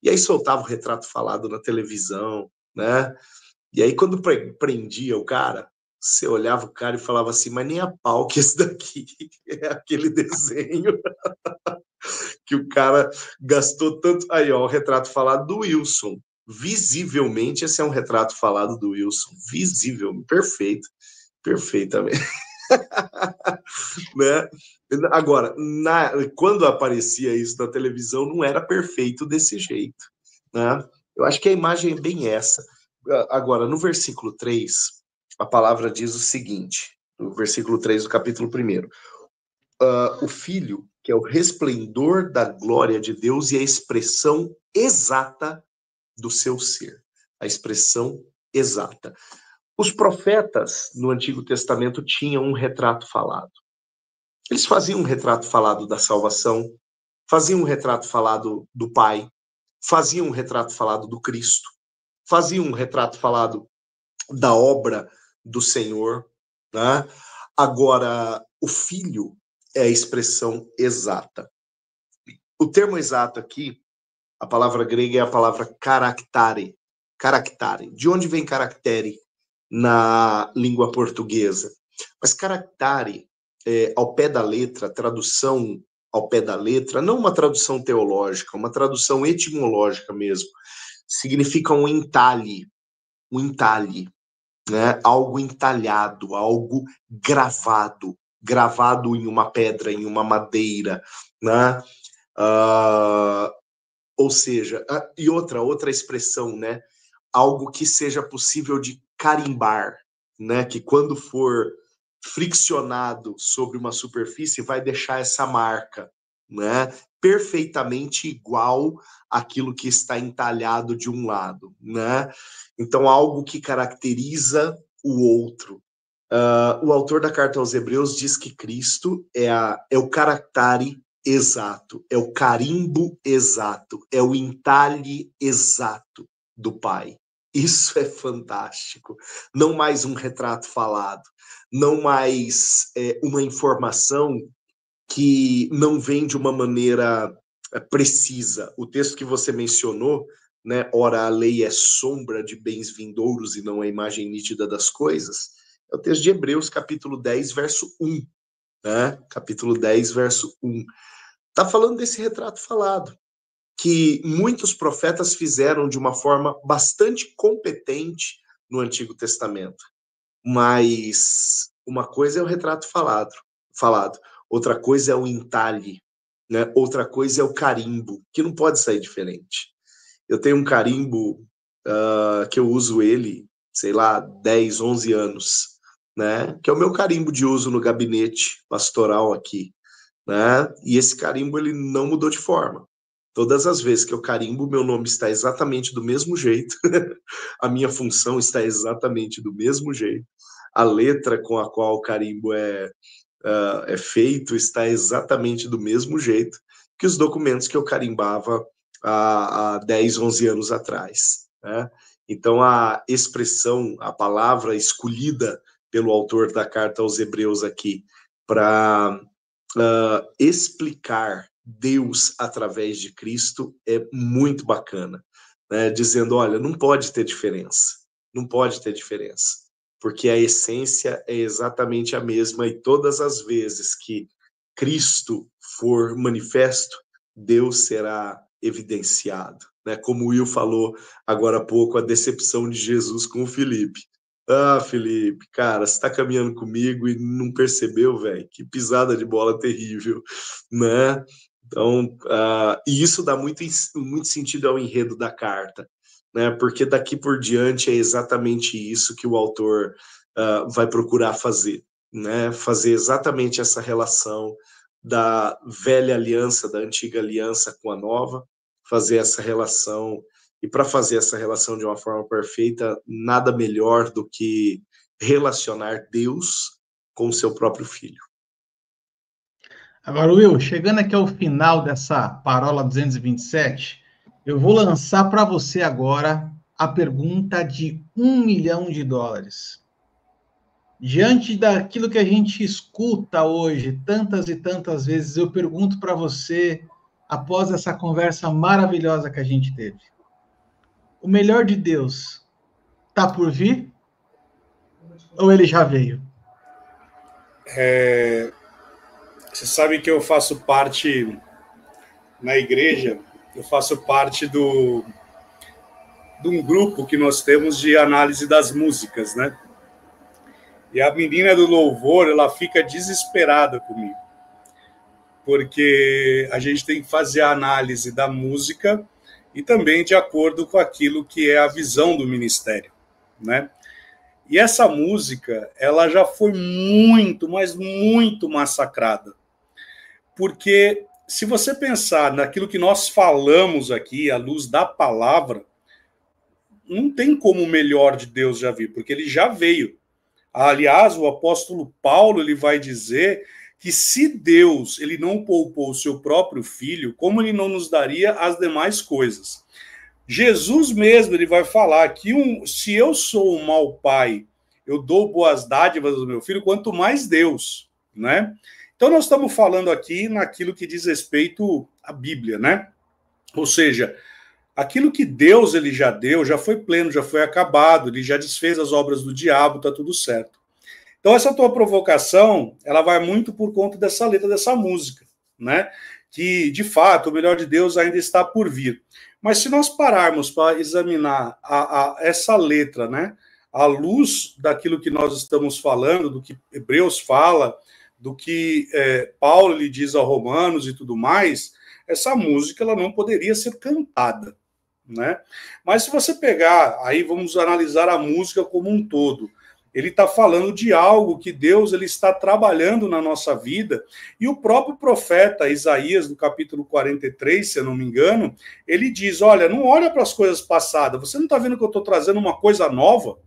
E aí soltava o retrato falado na televisão, né? E aí quando prendia o cara, você olhava o cara e falava assim, mas nem a pau que esse daqui é aquele desenho que o cara gastou tanto... Aí, ó, o retrato falado do Wilson. Visivelmente, esse é um retrato falado do Wilson. Visível, perfeitamente. Né? Agora, quando aparecia isso na televisão, não era perfeito desse jeito. Né? Eu acho que a imagem é bem essa. Agora, no versículo 3, a palavra diz o seguinte, no versículo 3 do capítulo 1. O Filho, que é o resplendor da glória de Deus e a expressão exata do seu ser. A expressão exata. Os profetas no Antigo Testamento tinham um retrato falado. Eles faziam um retrato falado da salvação, faziam um retrato falado do Pai, faziam um retrato falado do Cristo, faziam um retrato falado da obra do Senhor. Né? Agora, o Filho é a expressão exata. O termo exato aqui, a palavra grega é a palavra caractare. Caractare. De onde vem caractere na língua portuguesa? Mas caractare, ao pé da letra, tradução ao pé da letra, não uma tradução teológica, uma tradução etimológica mesmo, significa um entalhe, né? Algo entalhado, algo gravado em uma pedra, em uma madeira, né? Ou seja, e outra expressão, né? Algo que seja possível de carimbar, né? Que quando for friccionado sobre uma superfície vai deixar essa marca, né? Perfeitamente igual àquilo que está entalhado de um lado, né? Então, algo que caracteriza o outro. O autor da Carta aos Hebreus diz que Cristo é o caractere exato, é o carimbo exato, é o entalhe exato do Pai. Isso é fantástico. Não mais um retrato falado, não mais uma informação que não vem de uma maneira precisa. O texto que você mencionou, né, ora a lei é sombra de bens vindouros e não a imagem nítida das coisas, é o texto de Hebreus, capítulo 10, verso 1. Né? Capítulo 10, verso 1. Está falando desse retrato falado, que muitos profetas fizeram de uma forma bastante competente no Antigo Testamento. Mas uma coisa é o retrato falado. Outra coisa é o entalhe, né? Outra coisa é o carimbo, que não pode sair diferente. Eu tenho um carimbo que eu uso ele, sei lá, 10, 11 anos, né? Que é o meu carimbo de uso no gabinete pastoral aqui, né? E esse carimbo ele não mudou de forma. Todas as vezes que eu carimbo, meu nome está exatamente do mesmo jeito, a minha função está exatamente do mesmo jeito, a letra com a qual o carimbo é feito está exatamente do mesmo jeito que os documentos que eu carimbava há 10, 11 anos atrás. Né? Então, a expressão, a palavra escolhida pelo autor da Carta aos Hebreus aqui para explicar Deus através de Cristo é muito bacana, né? Dizendo, olha, não pode ter diferença, porque a essência é exatamente a mesma e todas as vezes que Cristo for manifesto, Deus será evidenciado, né? Como o Will falou agora há pouco, a decepção de Jesus com o Felipe. Ah, Felipe, cara, você está caminhando comigo e não percebeu, velho? Que pisada de bola terrível, né? Então, e isso dá muito sentido ao enredo da carta, né? Porque daqui por diante é exatamente isso que o autor vai procurar fazer, né? Fazer exatamente essa relação da velha aliança, da antiga aliança com a nova, fazer essa relação. E para fazer essa relação de uma forma perfeita, nada melhor do que relacionar Deus com o seu próprio filho. Agora, Will, chegando aqui ao final dessa Parola 227, eu vou lançar para você agora a pergunta de $1 milhão. Diante daquilo que a gente escuta hoje, tantas e tantas vezes, eu pergunto para você, após essa conversa maravilhosa que a gente teve, o melhor de Deus está por vir? Ou ele já veio? Você sabe que eu faço parte, na igreja, eu faço parte de um grupo que nós temos de análise das músicas, né? E a menina do louvor, ela fica desesperada comigo, porque a gente tem que fazer a análise da música e também de acordo com aquilo que é a visão do ministério, né? E essa música, ela já foi muito, mas muito massacrada. Porque se você pensar naquilo que nós falamos aqui, à luz da palavra, não tem como o melhor de Deus já vir, porque ele já veio. Aliás, o apóstolo Paulo ele vai dizer que se Deus ele não poupou o seu próprio filho, como ele não nos daria as demais coisas? Jesus mesmo ele vai falar que se eu sou um mau pai, eu dou boas dádivas ao meu filho, quanto mais Deus, né? Então nós estamos falando aqui naquilo que diz respeito à Bíblia, né? Ou seja, aquilo que Deus ele já deu, já foi pleno, já foi acabado, ele já desfez as obras do diabo, está tudo certo. Então essa tua provocação, ela vai muito por conta dessa letra dessa música, né? Que, de fato, o melhor de Deus ainda está por vir. Mas se nós pararmos para examinar essa letra, né? À luz daquilo que nós estamos falando, do que Hebreus fala, do que Paulo lhe diz a Romanos e tudo mais, essa música ela não poderia ser cantada, né? Mas se você pegar, aí vamos analisar a música como um todo, Ele está falando de algo que Deus ele está trabalhando na nossa vida, e o próprio profeta Isaías, no capítulo 43, se eu não me engano, ele diz, olha, não olha para as coisas passadas, você não está vendo que eu estou trazendo uma coisa nova?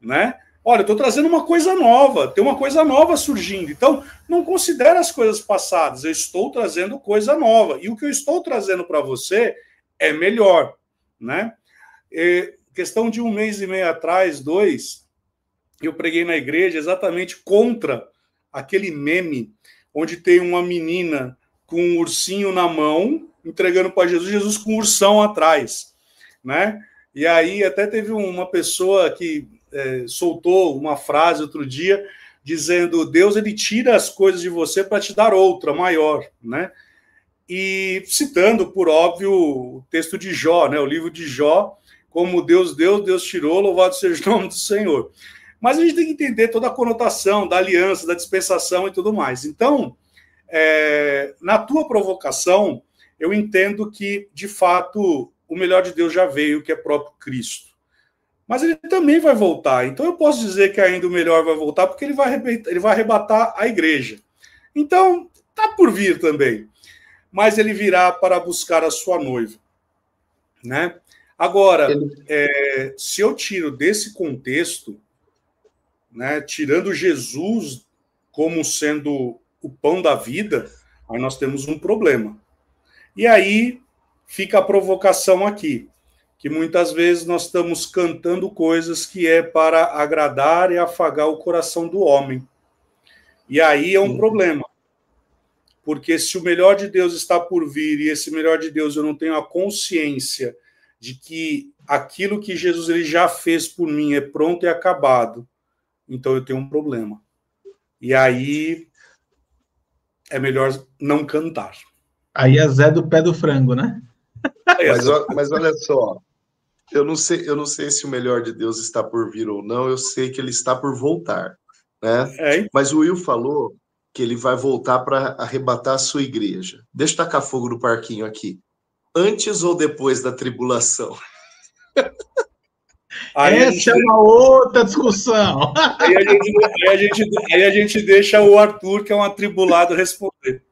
Né? Olha, eu estou trazendo uma coisa nova, tem uma coisa nova surgindo, então não considere as coisas passadas, eu estou trazendo coisa nova, e o que eu estou trazendo para você é melhor, né? Questão de 1 mês e meio atrás, 2, eu preguei na igreja exatamente contra aquele meme onde tem uma menina com um ursinho na mão, entregando para Jesus, Jesus com um ursão atrás, né? E aí até teve uma pessoa que soltou uma frase outro dia, dizendo, Deus ele tira as coisas de você para te dar outra, maior, né? E citando, por óbvio, o texto de Jó, né? O livro de Jó, como Deus deu, Deus tirou, louvado seja o nome do Senhor. Mas a gente tem que entender toda a conotação da aliança, da dispensação e tudo mais. Então, na tua provocação, eu entendo que, de fato, o melhor de Deus já veio, que é próprio Cristo. Mas ele também vai voltar. Então, eu posso dizer que ainda o melhor vai voltar, porque ele vai arrebatar a igreja. Então, está por vir também. Mas ele virá para buscar a sua noiva, né? Agora, se eu tiro desse contexto, né, tirando Jesus como sendo o pão da vida, aí nós temos um problema. E aí fica a provocação aqui, que muitas vezes nós estamos cantando coisas que é para agradar e afagar o coração do homem. E aí é um problema. Porque se o melhor de Deus está por vir, e esse melhor de Deus eu não tenho a consciência de que aquilo que Jesus ele já fez por mim é pronto e acabado, então eu tenho um problema. E aí é melhor não cantar. Aí é Zé do pé do frango, né? Mas olha só, eu não sei se o melhor de Deus está por vir ou não, eu sei que ele está por voltar, né? Mas o Will falou que ele vai voltar para arrebatar a sua igreja. Deixa eu tacar fogo no parquinho aqui. Antes ou depois da tribulação? Essa é uma outra discussão. Aí a gente deixa o Arthur, que é um atribulado, responder.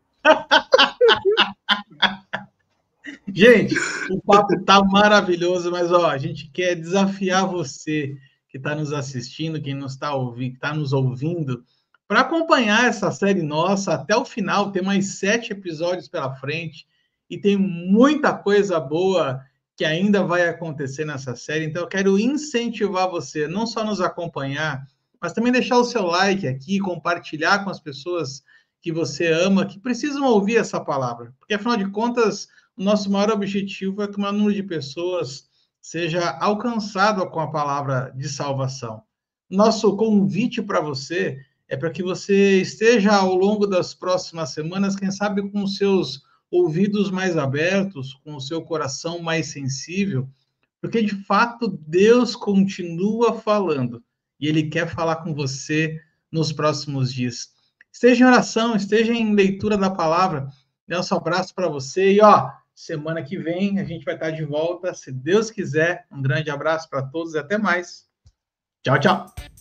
Gente, o papo tá maravilhoso, mas ó, a gente quer desafiar você que está nos assistindo, quem nos está ouvindo, que está nos ouvindo, para acompanhar essa série nossa até o final. Tem mais 7 episódios pela frente e tem muita coisa boa que ainda vai acontecer nessa série. Então eu quero incentivar você não só nos acompanhar, mas também deixar o seu like aqui, compartilhar com as pessoas que você ama, que precisam ouvir essa palavra. Porque, afinal de contas, o nosso maior objetivo é que o maior número de pessoas seja alcançado com a palavra de salvação. Nosso convite para você é para que você esteja, ao longo das próximas semanas, quem sabe com os seus ouvidos mais abertos, com o seu coração mais sensível, porque, de fato, Deus continua falando e Ele quer falar com você nos próximos dias. Esteja em oração, esteja em leitura da palavra. Nosso abraço para você e, ó, semana que vem a gente vai estar de volta, se Deus quiser. Um grande abraço para todos e até mais. Tchau, tchau.